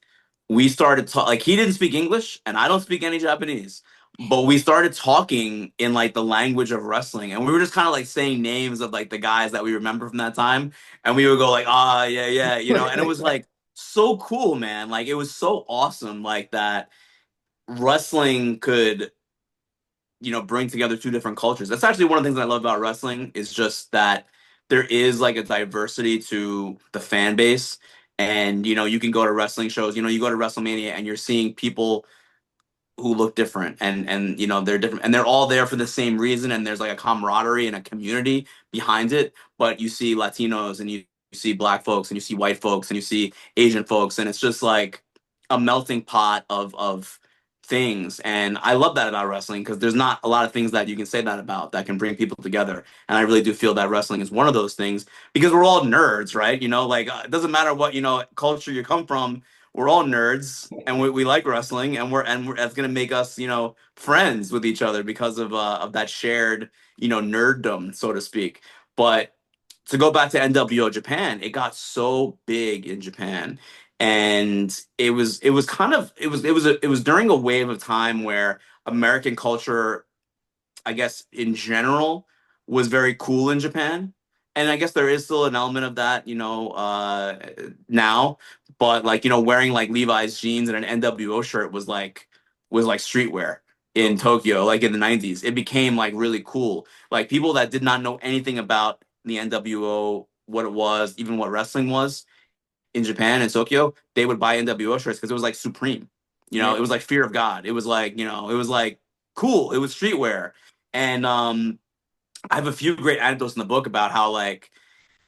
we started like he didn't speak English and I don't speak any Japanese, but we started talking in like the language of wrestling, and we were just kind of like saying names of like the guys that we remember from that time, and we would go like, ah, yeah, yeah, and it was like so cool, man. Like it was so awesome, like that wrestling could bring together two different cultures. That's actually one of the things I love about wrestling is just that there is like a diversity to the fan base. And you can go to wrestling shows, you go to WrestleMania and you're seeing people who look different, and they're different, and they're all there for the same reason, and there's like a camaraderie and a community behind it. But you see Latinos, and you see black folks, and you see white folks, and you see Asian folks, and it's just like a melting pot of things. And I love that about wrestling because there's not a lot of things that you can say that about that can bring people together. And I really do feel that wrestling is one of those things because we're all nerds, right? Like it doesn't matter what, culture you come from. We're all nerds and we like wrestling and that's going to make us, friends with each other because of that shared, nerddom, so to speak. But to go back to NWO Japan, it got so big in Japan, and it was kind of it was during a wave of time where American culture, I guess in general, was very cool in Japan, and I guess there is still an element of that, now, but like wearing like Levi's jeans and an NWO shirt was like streetwear in Tokyo, like in the 90s. It became like really cool. Like people that did not know anything about the NWO, what it was, even what wrestling was in Japan and Tokyo, they would buy NWO shirts because it was like supreme. Yeah. It was like fear of God. It was like, it was like cool. It was streetwear. And I have a few great anecdotes in the book about how like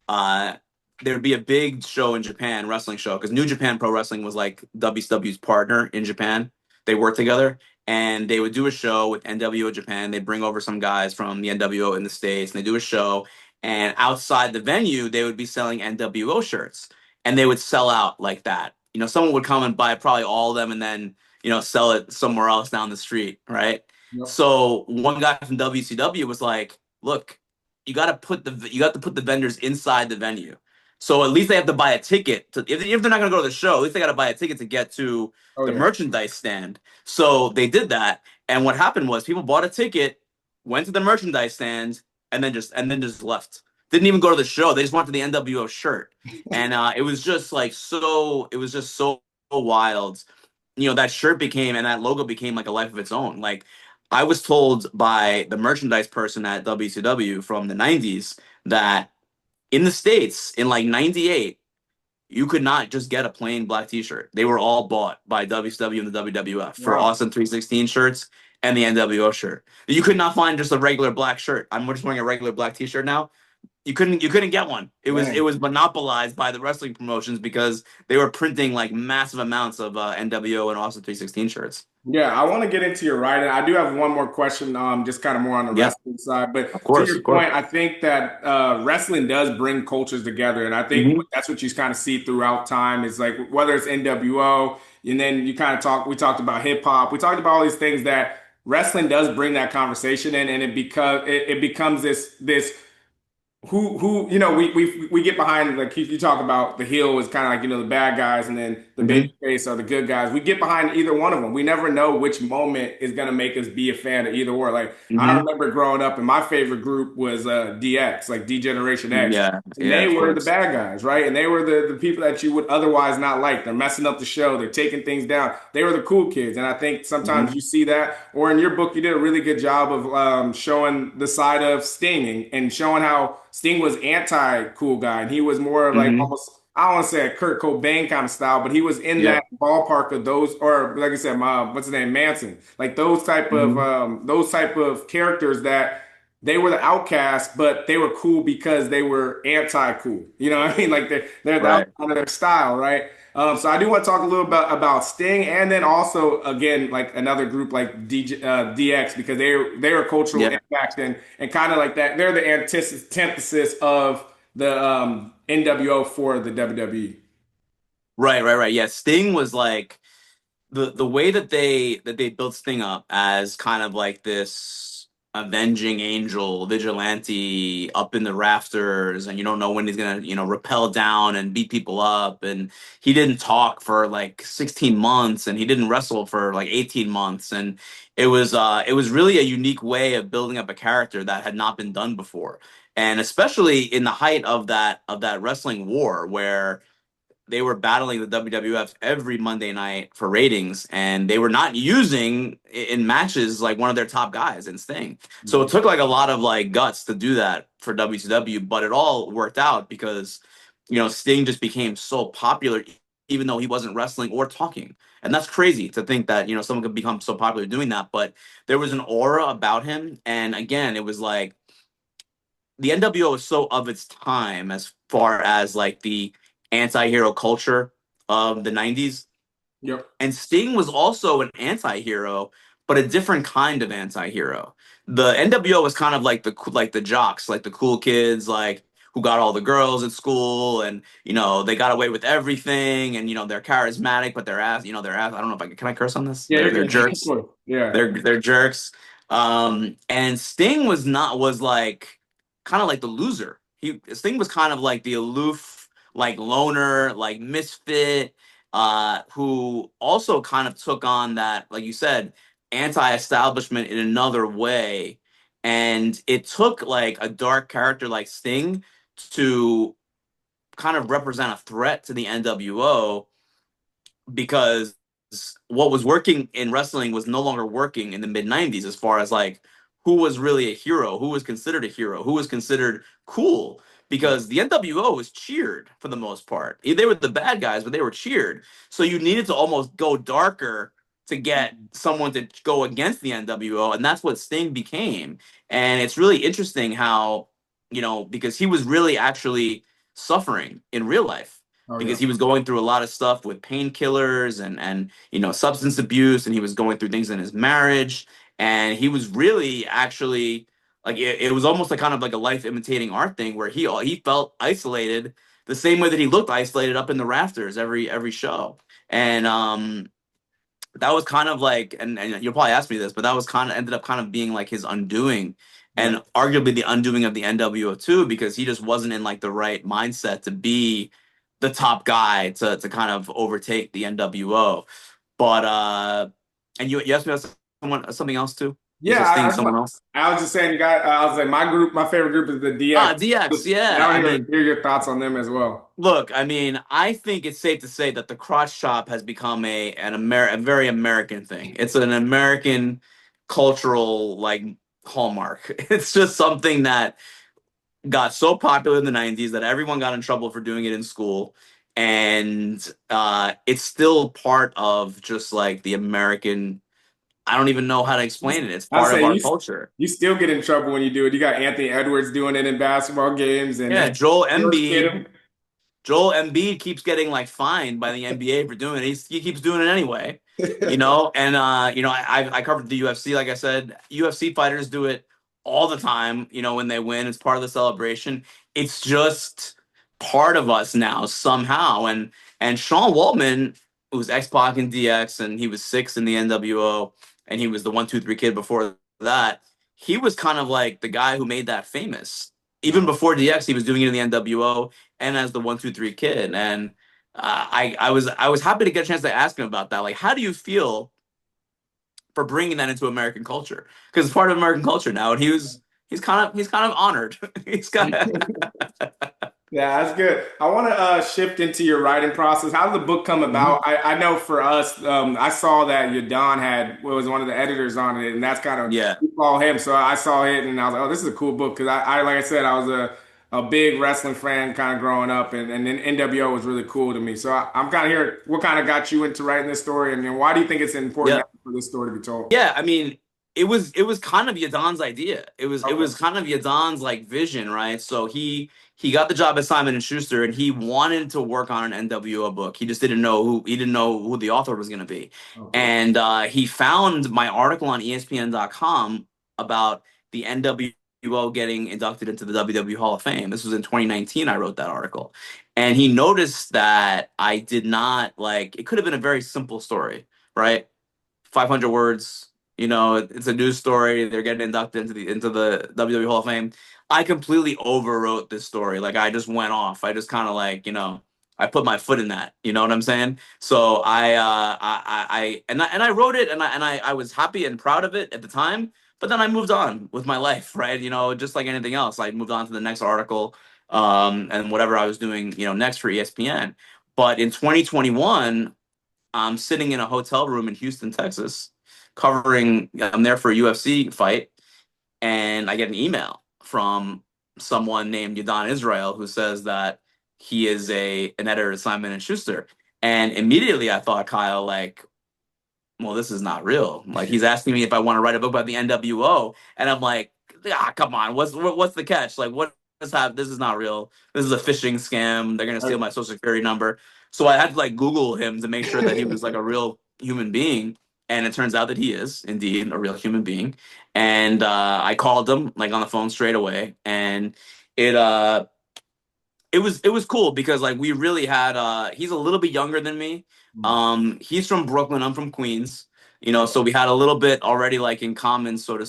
uh there'd be a big show in Japan, wrestling show, because New Japan Pro Wrestling was like WCW's partner in Japan. They worked together, and they would do a show with NWO Japan. They'd bring over some guys from the NWO in the States, and they do a show. And outside the venue, they would be selling NWO shirts, and they would sell out like that. Someone would come and buy probably all of them, and then sell it somewhere else down the street, right? Yep. So one guy from WCW was like, "Look, you got to put the vendors inside the venue. So at least they have to buy a ticket if they're not going to go to the show. At least they got to buy a ticket to get to Oh the yeah. merchandise stand. So they did that, and what happened was people bought a ticket, went to the merchandise stand, and then just left. Didn't even go to the show. They just wanted the NWO shirt, and it was just like so. It was just so wild. That shirt became and that logo became like a life of its own. Like I was told by the merchandise person at WCW from the 90s that in the States in like 98, you could not just get a plain black t-shirt. They were all bought by WCW and the WWF for Wow. Austin 316 shirts and the NWO shirt. You could not find just a regular black shirt. I'm just wearing a regular black t-shirt now. You couldn't get one. It was monopolized by the wrestling promotions because they were printing like massive amounts of NWO and Austin 316 shirts. Yeah, I want to get into your writing. I do have one more question, just kind of more on the Yeah, wrestling side. But of to course, your of course. point, I think that wrestling does bring cultures together, and I think Hmm. that's what you kind of see throughout time. Is like whether it's NWO, and then you kind of talk. We talked about hip hop. We talked about all these things that wrestling does bring that conversation in, and it becomes this who we get behind, like you talk about the heel is kind of like the bad guys, and then the baby Hmm. face are the good guys. We get behind either one of them. We never know which moment is going to make us be a fan of either or. Like I Hmm. remember growing up and my favorite group was DX, like D Generation X, Yeah, and yeah, they of were the course. bad guys, right? And they were the people that you would otherwise not like. They're messing up the show, they're taking things down. They were the cool kids, and I think sometimes Hmm. you see that. Or in your book you did a really good job of showing the side of Sting, and showing how Sting was anti-cool guy, and he was more of like Hmm. almost, I don't want to say a Kurt Cobain kind of style, but he was in Yeah. that ballpark of those, or like I said, what's his name, Manson, like Hmm. those type of characters that they were the outcasts, but they were cool because they were anti-cool. You know what I mean? Like that was Right. kind of their style, right? So I do want to talk a little bit about Sting, and then also again like another group like DX, because they're a cultural Yeah. impact, and kind of like that. They're the antithesis of the NWO for the WWE. Right, right, right. Yeah, Sting was like the way that they built Sting up as kind of like this avenging angel, vigilante up in the rafters, and you don't know when he's gonna, rappel down and beat people up. And he didn't talk for like 16 months, and he didn't wrestle for like 18 months. And it was really a unique way of building up a character that had not been done before. And especially in the height of that wrestling war where they were battling the WWF every Monday night for ratings, and they were not using in matches like one of their top guys in Sting. So it took like a lot of like guts to do that for WCW, but it all worked out because Sting just became so popular, even though he wasn't wrestling or talking. And that's crazy to think that someone could become so popular doing that. But there was an aura about him, and again, it was like the NWO is so of its time as far as like the anti-hero culture of the 90s. Yep. And Sting was also an anti-hero, but a different kind of anti-hero. The NWO was kind of like the jocks, like the cool kids, like who got all the girls at school, and they got away with everything, and they're charismatic, but they're ass. I don't know if I can I curse on this. Yeah, They're you're they're good. Of jerks. course. Yeah. They're jerks. And Sting was like kind of like the loser. Sting was kind of like the aloof, like loner, like misfit, who also kind of took on that, like you said, anti-establishment in another way. And it took like a dark character like Sting to kind of represent a threat to the NWO, because what was working in wrestling was no longer working in the mid 90s, as far as like who was really a hero, who was considered a hero, who was considered cool, Yeah. because the NWO was cheered for the most part. They were the bad guys, but they were cheered. So you needed to almost go darker to get someone to go against the NWO, and that's what Sting became. And it's really interesting how, because he was really actually suffering in real life, Oh because yeah. he was going through a lot of stuff with painkillers and substance abuse, and he was going through things in his marriage, and he was really actually like it was almost like kind of like a life imitating art thing, where he felt isolated the same way that he looked isolated up in the rafters every show. And that was kind of like, and you'll probably ask me this, but that was kind of ended up kind of being like his undoing, Yeah. and arguably the undoing of the NWO too, because he just wasn't in like the right mindset to be the top guy to kind of overtake the NWO. But and you asked me about something else too. You Yeah, said Sting, someone else. I was just saying, you got. I was like, my favorite group is the DX. DX. And Yeah, I I want to mean, hear your thoughts on them as well. look, I mean, I think it's safe to say that the crotch chop has become a very American thing. It's an American cultural like hallmark. It's just something that got so popular in the 90s that everyone got in trouble for doing it in school. And it's still part of just like the American. I don't even know how to explain it. It's I part of say our culture. you still get in trouble when you do it. You got Anthony Edwards doing it in basketball games, and Yeah, George Kittle. Joel Embiid keeps getting like fined by the NBA for doing it. He keeps doing it anyway, And I covered the UFC. Like I said, UFC fighters do it all the time. When they win, it's part of the celebration. It's just part of us now somehow. And Sean Waltman, who was X Pac in DX, and he was six in the NWO, and he was the 1, 2, 3 kid before that. He was kind of like the guy who made that famous. Even before DX, he was doing it in the NWO and as the 1, 2, 3 kid. And I was happy to get a chance to ask him about that. Like, how do you feel for bringing that into American culture? Because it's part of American culture now, and he's kind of honored. he's kind of Yeah, that's good. I want to shift into your writing process. How did the book come about? I know for us, I saw that Yadon was one of the editors on it, and that's kind of yeah. we follow him. So I saw it, and I was like, oh, this is a cool book because I like I said, I was a big wrestling fan kind of growing up, and then NWO was really cool to me. So I'm kind of here. What kind of got you into writing this story, and then why do you think it's important Yeah. now for this story to be told? Yeah, I mean, it was kind of Yadon's idea. It was Okay. kind of Yadon's like vision, right? So he got the job at Simon and Schuster, and he wanted to work on an NWO book. He just didn't know who the author was going to be. Okay. And he found my article on ESPN.com about the NWO getting inducted into the WWE Hall of Fame. This was in 2019. I wrote that article, and he noticed that I did not like. It could have been a very simple story, right? 500 words. It's a news story. They're getting inducted into the WWE Hall of Fame. I completely overwrote this story. Like, I just went off. I just kind of like, I put my foot in that. You know what I'm saying? So I wrote it, and I was happy and proud of it at the time. But then I moved on with my life, right? Just like anything else, I moved on to the next article, and whatever I was doing, next for ESPN. But in 2021, I'm sitting in a hotel room in Houston, Texas, I'm there for a UFC fight, and I get an email from someone named Yadon Israel, who says that he is an editor at Simon and Schuster. And immediately I thought, Kyle, like, well, this is not real. Like, he's asking me if I want to write a book about the NWO, and I'm like, come on, what's the catch? Like, what is happening? This is not real. This is a phishing scam. They're gonna steal my social security number. So I had to like Google him to make sure that he was like a real human being. And it turns out that he is indeed a real human being. And I called him like on the phone straight away. And it it was cool because like we really had he's a little bit younger than me. He's from Brooklyn, I'm from Queens. So we had a little bit already like in common sort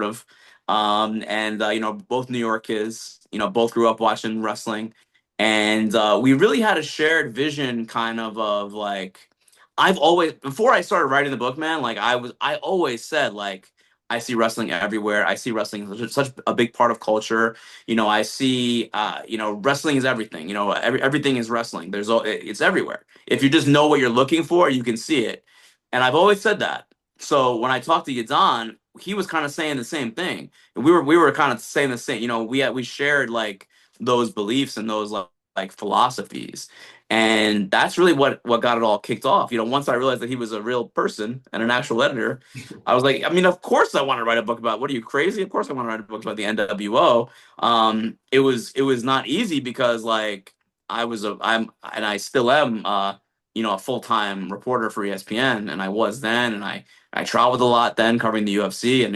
of. And both New York kids, both grew up watching wrestling. And we really had a shared vision kind of like I've always before I started writing the book, man, like I always said like I see wrestling everywhere. I see wrestling as such a big part of culture. I see, wrestling is everything. Everything is wrestling. It's everywhere. If you just know what you're looking for, you can see it. And I've always said that. So when I talked to Yadon, he was kind of saying the same thing. And we were kind of saying the same. We shared like those beliefs and those like philosophies. And that's really what got it all kicked off. Once I realized that he was a real person and an actual editor, I was like, I mean, of course I want to write a book about. What are you crazy? Of course I want to write a book about the NWO. It was not easy because like I still am a full-time reporter for ESPN, and I was then, and I traveled a lot then covering the UFC, and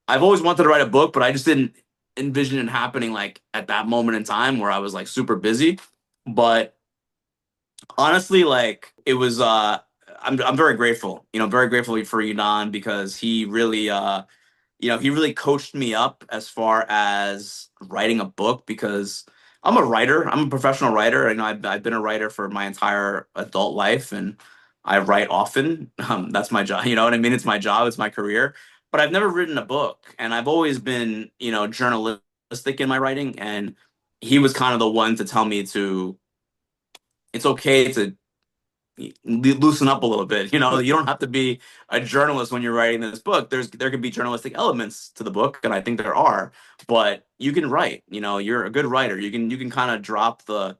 I've always wanted to write a book, but I just didn't envision it happening like at that moment in time where I was like super busy. But honestly, like it was I'm very grateful, very grateful for Yunan because he really coached me up as far as writing a book because I'm a writer. I'm a professional writer. I've been a writer for my entire adult life, and I write often. That's my job. You know what I mean? It's my job. It's my career. But I've never written a book, and I've always been, journalistic in my writing. And he was kind of the one to tell me it's okay to loosen up a little bit. You don't have to be a journalist when you're writing this book. There can be journalistic elements to the book, and I think there are, but you can write. You're a good writer. You can kind of drop the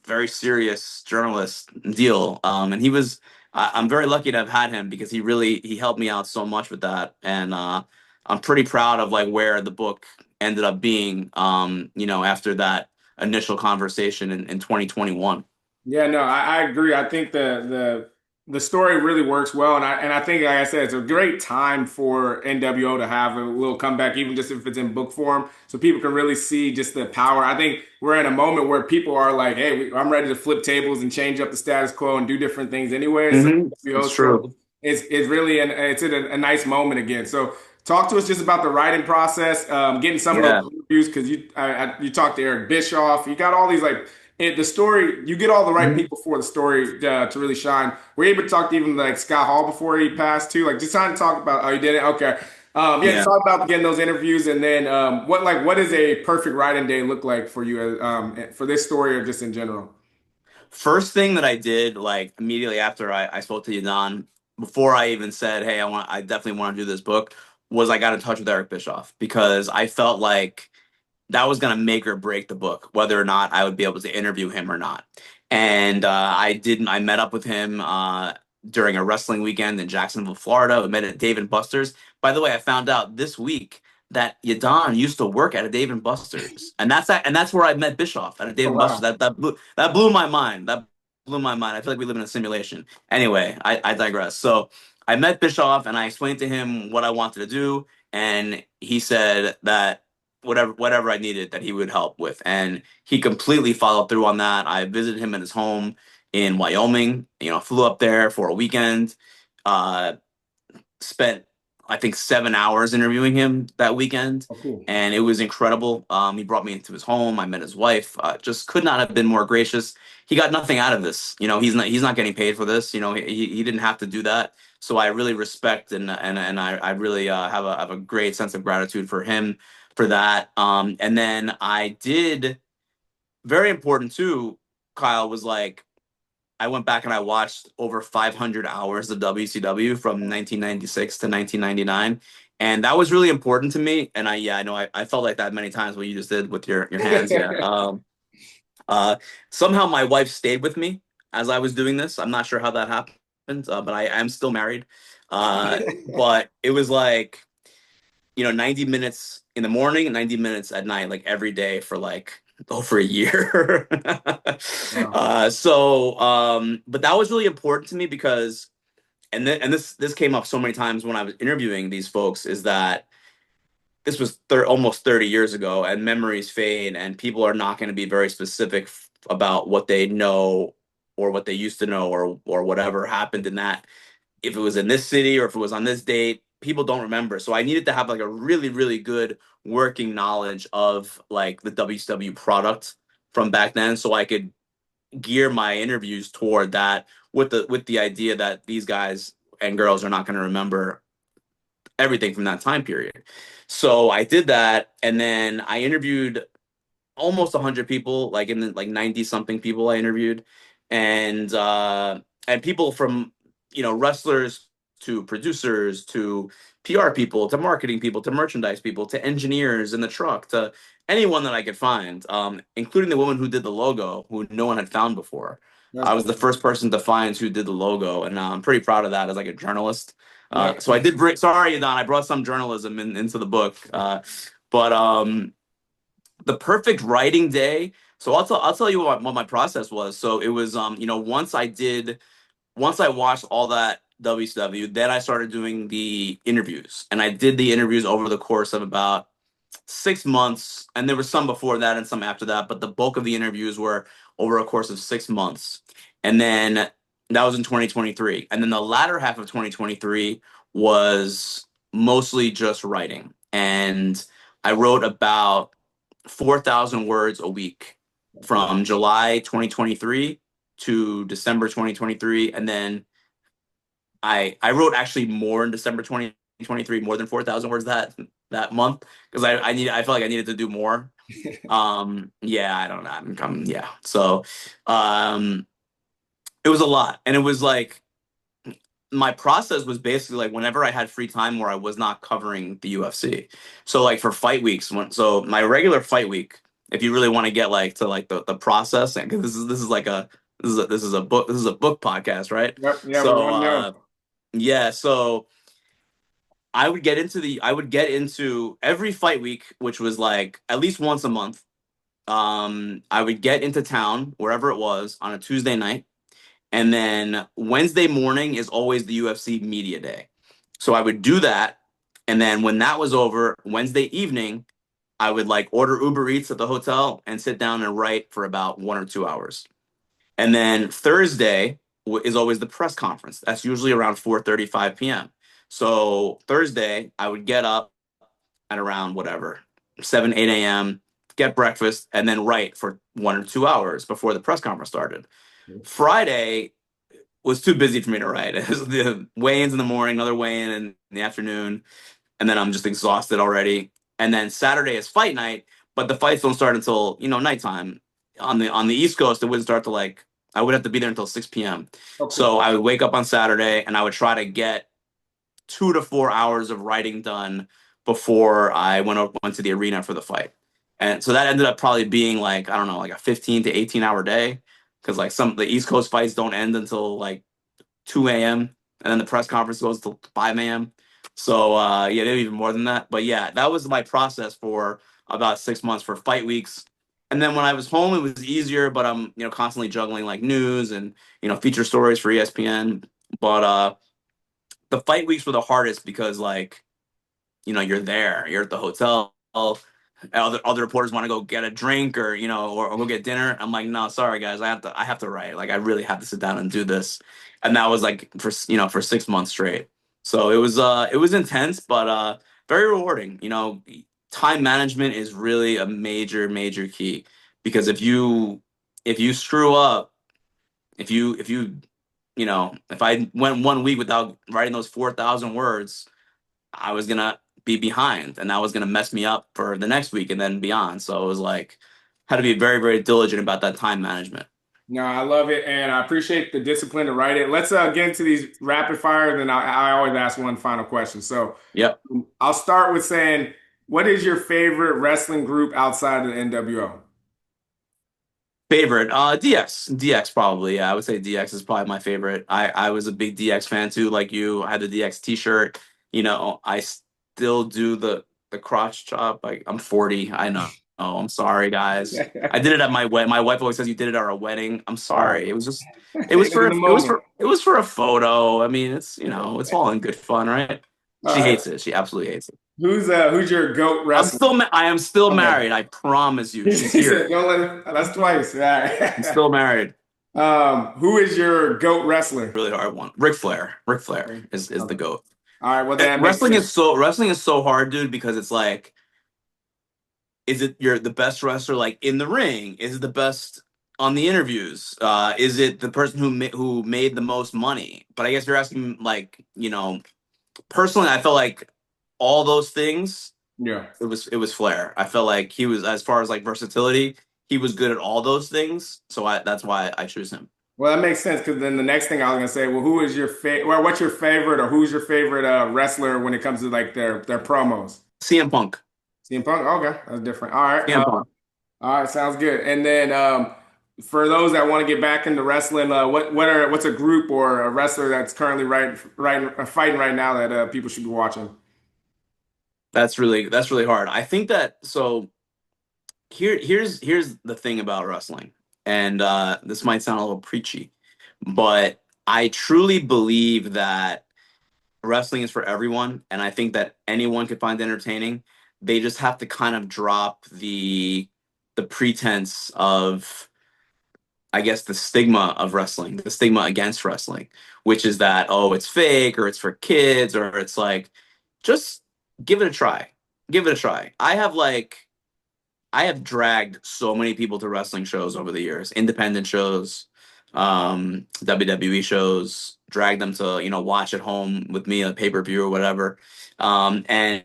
very serious journalist deal. And I'm very lucky to have had him because he helped me out so much with that, and I'm pretty proud of like where the book ended up being. After that initial conversation in 2021. Yeah, no, I agree. I think the story really works well, and I think, like I said, it's a great time for NWO to have a little comeback, even just if it's in book form, so people can really see just the power. I think we're in a moment where people are like, "Hey, I'm ready to flip tables and change up the status quo and do different things anyway." So NWO It's still true. it's really it's in a nice moment again. So talk to us just about the writing process, getting some of Yeah. those interviews because you talked to Eric Bischoff, you got all these like the story, you get all the right people for the story to really shine. We're able to talk to even like Scott Hall before he passed too. Like just trying to talk about, oh, you did it? Okay. Yeah, just Yeah. talk about getting those interviews and then what does a perfect writing day look like for you for this story or just in general? First thing that I did, like immediately after I spoke to Yadon, before I even said, "Hey, I definitely want to do this book," was I got in touch with Eric Bischoff because I felt like that was going to make or break the book, whether or not I would be able to interview him or not. And I didn't. I met up with him during a wrestling weekend in Jacksonville, Florida. We met at Dave and Buster's. By the way, I found out this week that Yadon used to work at a Dave and Buster's, and that's where I met Bischoff at a Dave Oh and Buster's. wow. That blew my mind. That blew my mind. I feel like we live in a simulation. Anyway, I digress. So I met Bischoff and I explained to him what I wanted to do, and he said that whatever I needed that he would help with. And he completely followed through on that. I visited him in his home in Wyoming, flew up there for a weekend, uh, spent I think 7 hours interviewing him that weekend, Oh, cool. and it was incredible. He brought me into his home. I met his wife. Just could not have been more gracious. He got nothing out of this. He's not getting paid for this. He didn't have to do that. So I really respect and I really have a great sense of gratitude for him for that. And then I did very important too. Kyle was like I went back and I watched over 500 hours of WCW from 1996 to 1999. And that was really important to me. And I know I felt like that many times what you just did with your hands. Yeah. Uh, Somehow my wife stayed with me as I was doing this. I'm not sure how that happened, but I am still married. But it was like, 90 minutes in the morning and 90 minutes at night, like every day for like Oh, for a year. Wow. But that was really important to me because, and this came up so many times when I was interviewing these folks, is that this was almost 30 years ago, and memories fade, and people are not going to be very specific about what they know or what they used to know or whatever happened in that. If it was in this city or if it was on this date, people don't remember. So I needed to have like a really, really good working knowledge of like the WCW product from back then, so I could gear my interviews toward that with the idea that these guys and girls are not going to remember everything from that time period. So I did that, and then I interviewed almost 100 people, like in the, like 90 something people I interviewed, and people from, wrestlers to producers to PR people to marketing people to merchandise people to engineers in the truck to anyone that I could find, including the woman who did the logo, who no one had found before. That's I was dope. the first person to find who did the logo, and I'm pretty proud of that as like a journalist. Yeah. So I did bring. Sorry, Don, I brought some journalism into the book, but the perfect writing day. So I'll tell you what my process was. So it was, once I watched all that WCW, then I started doing the interviews, and I did the interviews over the course of about 6 months, and there was some before that and some after that, but the bulk of the interviews were over a course of 6 months. And then that was in 2023, and then the latter half of 2023 was mostly just writing, and I wrote about 4,000 words a week from July 2023 to December 2023. And then I wrote actually more in December 2023, more than 4,000 words that month, because I felt like I needed to do more. Yeah, I don't know. Yeah. So um it was a lot. And it was like my process was basically like whenever I had free time where I was not covering the UFC. So like for fight weeks, so my regular fight week, if you really want to get like to like the process, and because this is like this is a book podcast, right? Yep. Yeah, we So want to know. yeah, so I would get into every fight week, which was like at least once a month. I would get into town wherever it was on a Tuesday night, and then Wednesday morning is always the UFC media day. So I would do that. And then when that was over, Wednesday evening, I would like order Uber Eats at the hotel and sit down and write for about 1 or 2 hours. And then Thursday is always the press conference. That's usually around 4:35 p.m. So Thursday, I would get up at around whatever, 7, 8 a.m., get breakfast, and then write for 1 or 2 hours before the press conference started. Friday was too busy for me to write. It was the weigh-ins in the morning, another weigh-in in the afternoon, and then I'm just exhausted already. And then Saturday is fight night, but the fights don't start until nighttime. On the East Coast, it wouldn't start to like I would have to be there until 6 p.m. Okay. So I would wake up on Saturday and I would try to get 2 to 4 hours of writing done before I went to the arena for the fight. And so that ended up probably being like, I don't know, like a 15 to 18 hour day, because like some of the East Coast fights don't end until like 2 a.m. and then the press conference goes till 5 a.m. So yeah, maybe even more than that. But yeah, that was my process for about 6 months for fight weeks. And then when I was home, it was easier, but I'm constantly juggling like news and feature stories for ESPN. But the fight weeks were the hardest because like you're there, you're at the hotel. Other reporters want to go get a drink or go get dinner. I'm like, no, sorry guys, I have to write. Like I really have to sit down and do this. And that was like for 6 months straight. So it was intense, but very rewarding. Time management is really a major, major key, because if you screw up, if I went 1 week without writing those 4,000 words, I was gonna be behind, and that was gonna mess me up for the next week and then beyond. So it was like had to be very, very diligent about that time management. No, I love it, and I appreciate the discipline to write it. Let's get into these rapid fire. Then I always ask one final question. So Yep. I'll start with saying, what is your favorite wrestling group outside of the NWO? Favorite, DX probably. Yeah, I would say DX is probably my favorite. I was a big DX fan too, like you. I had the DX T-shirt. I still do the crotch chop. I'm 40. I know. Oh, I'm sorry, guys. I did it at my wedding. My wife always says you did it at our wedding. I'm Wow. sorry. It was just, it was It was for, in the it was moment. for, it was for a photo. I mean, it's, it's all in good fun, right? All She right. hates it. She absolutely hates it. Who's your GOAT wrestler? I am still Okay. married. I promise you. She's He said, here. don't let it, that's twice. All I'm right. still married. Who is your GOAT wrestler? Really hard one. Ric Flair. Ric Flair Okay. is the Okay. GOAT. All right. Well, then that makes Wrestling sense. is so hard, dude, because it's like, is it you're the best wrestler like in the ring? Is it the best on the interviews? Is it the person who made the most money? But I guess you're asking like, personally, I felt like all those things. Yeah. It was Flair. I felt like he was, as far as like versatility, he was good at all those things. So that's why I choose him. Well, that makes sense because then the next thing I was gonna say, well, who is your favorite? Well, what's your favorite, or who's your favorite wrestler when it comes to like their promos? CM Punk. CM Punk. Okay, that's different. All right. CM Punk. All right, sounds good. And then for those that want to get back into wrestling, what's a group or a wrestler that's currently fighting right now that people should be watching? That's really hard. I think that so here's the thing about wrestling, and this might sound a little preachy, but I truly believe that wrestling is for everyone, and I think that anyone could find it entertaining. They just have to kind of drop the pretense of, I guess, the stigma of wrestling, the stigma against wrestling, which is that, oh, it's fake or it's for kids or it's like, just give it a try. Give it a try. I have dragged so many people to wrestling shows over the years, independent shows, WWE shows, dragged them to, watch at home with me, a pay-per-view or whatever. And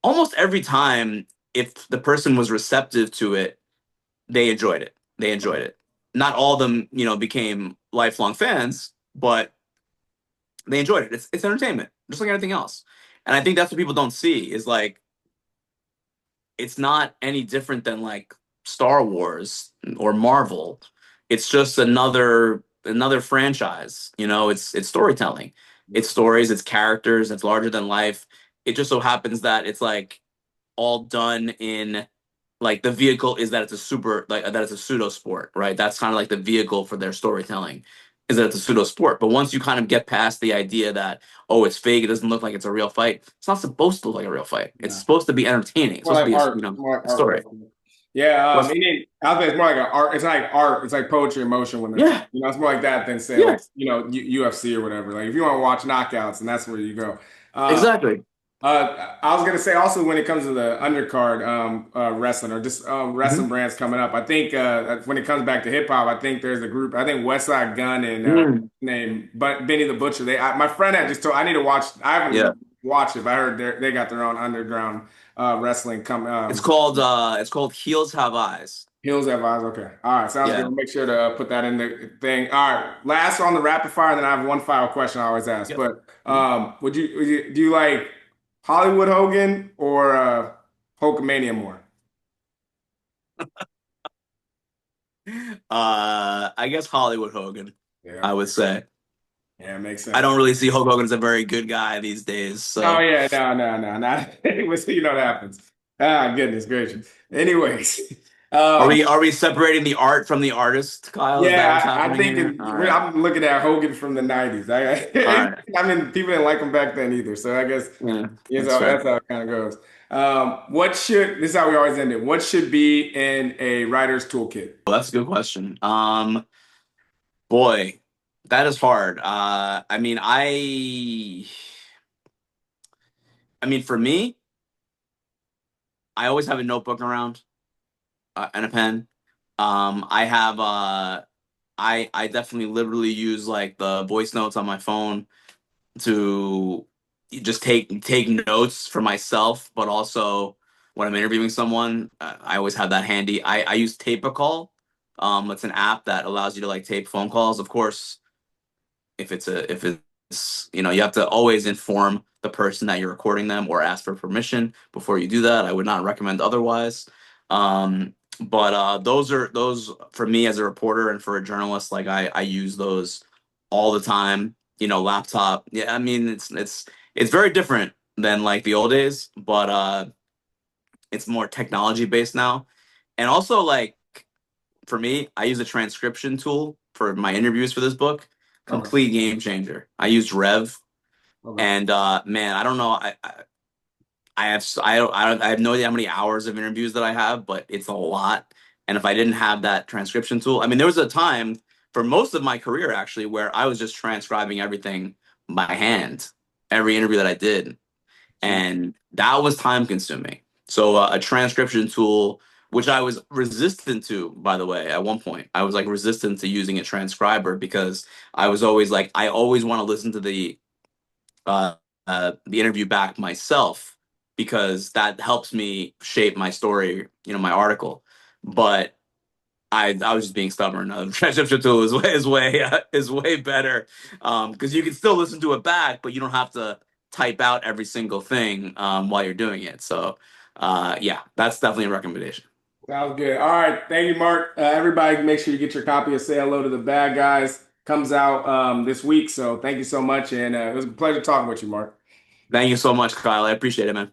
almost every time, if the person was receptive to it, they enjoyed it. They enjoyed it. Not all of them, became lifelong fans, but they enjoyed it. It's entertainment, just like anything else. And I think that's what people don't see is like, it's not any different than like Star Wars or Marvel. It's just another franchise. It's storytelling. It's stories, it's characters, it's larger than life. It just so happens that it's like all done in, like, the vehicle is that it's a super, like, that it's a pseudo sport, right? That's kind of like the vehicle for their storytelling, is that it's a pseudo sport. But once you kind of get past the idea that, oh, it's fake, it doesn't look like it's a real fight, it's not supposed to look like a real fight. It's No, supposed to be entertaining. It's more supposed to like be art, more like a art story. wrestling. Yeah, What's I think it's more like an art. It's like art. It's like poetry in motion when they're Yeah, it's more like that than say yeah, like UFC or whatever. Like if you want to watch knockouts, and that's where you go. Uh, exactly. I was gonna say also when it comes to the undercard wrestling or just Mhm. wrestling brands coming up, I think when it comes back to hip hop, I think there's a group. I think West Side Gun and Mm. named but Benny the Butcher. My friend had just told I need to watch. I Yeah, haven't watched it, but I heard they got their own underground wrestling come. it's called Heels Have Eyes. Hills Have Eyes. Okay. All right. Sounds good. Yeah. We'll make sure to put that in the thing. All right. Last on the rapid fire, and then I have one final question I always ask. Yep. But do you like Hollywood Hogan or Hulkamania more? I guess Hollywood Hogan, Yeah. I would say. Yeah, makes I sense. don't really see Hulk Hogan as a very good guy these days. Oh So yeah, no, not. We'll see. What happens. Ah, goodness gracious. Anyways, are um, we are we separating the art from the artist, Kyle? Is that what's I happening think here? All right. I'm looking at Hogan from the '90s. All right. I mean, people didn't like him back then either. So I guess Yeah, that's so fair. that's how it kind of goes. This is how we always end it. What should be in a writer's toolkit? Well, that's a good question. Boy, that is hard. I mean, for me, I always have a notebook around, and a pen. I have I definitely literally use like the voice notes on my phone to just take notes for myself, but also when I'm interviewing someone, I always have that handy. I use Tape a Call. It's an app that allows you to like tape phone calls. Of course, if it's you have to always inform the person that you're recording them or ask for permission before you do that. I would not recommend otherwise. But those for me as a reporter and for a journalist, like I use those all the time. Laptop. Yeah, I mean it's very different than like the old days, but It's more technology based now. And also, like, for me, I use a transcription tool for my interviews for this book. Okay. Complete game changer. I used Rev, Okay. and man, I don't know. I have I have no idea how many hours of interviews that I have, but it's a lot. And if I didn't have that transcription tool, I mean, there was a time for most of my career actually where I was just transcribing everything by hand, every interview that I did, Jeez. and that was time consuming. So a transcription tool, which I was resistant to, by the way, at one point, I was like resistant to using a transcriber because I was always like, I always want to listen to the interview back myself because that helps me shape my story, my article. But I was just being stubborn. Transcription tool is way better because you can still listen to it back, but you don't have to type out every single thing while you're doing it. So yeah, that's definitely a recommendation. Sounds good. All right. Thank you, Mark. Everybody, make sure you get your copy of Say Hello to the Bad Guys. Comes out this week. So thank you so much. And it was a pleasure talking with you, Mark. Thank you so much, Kyle. I appreciate it, man.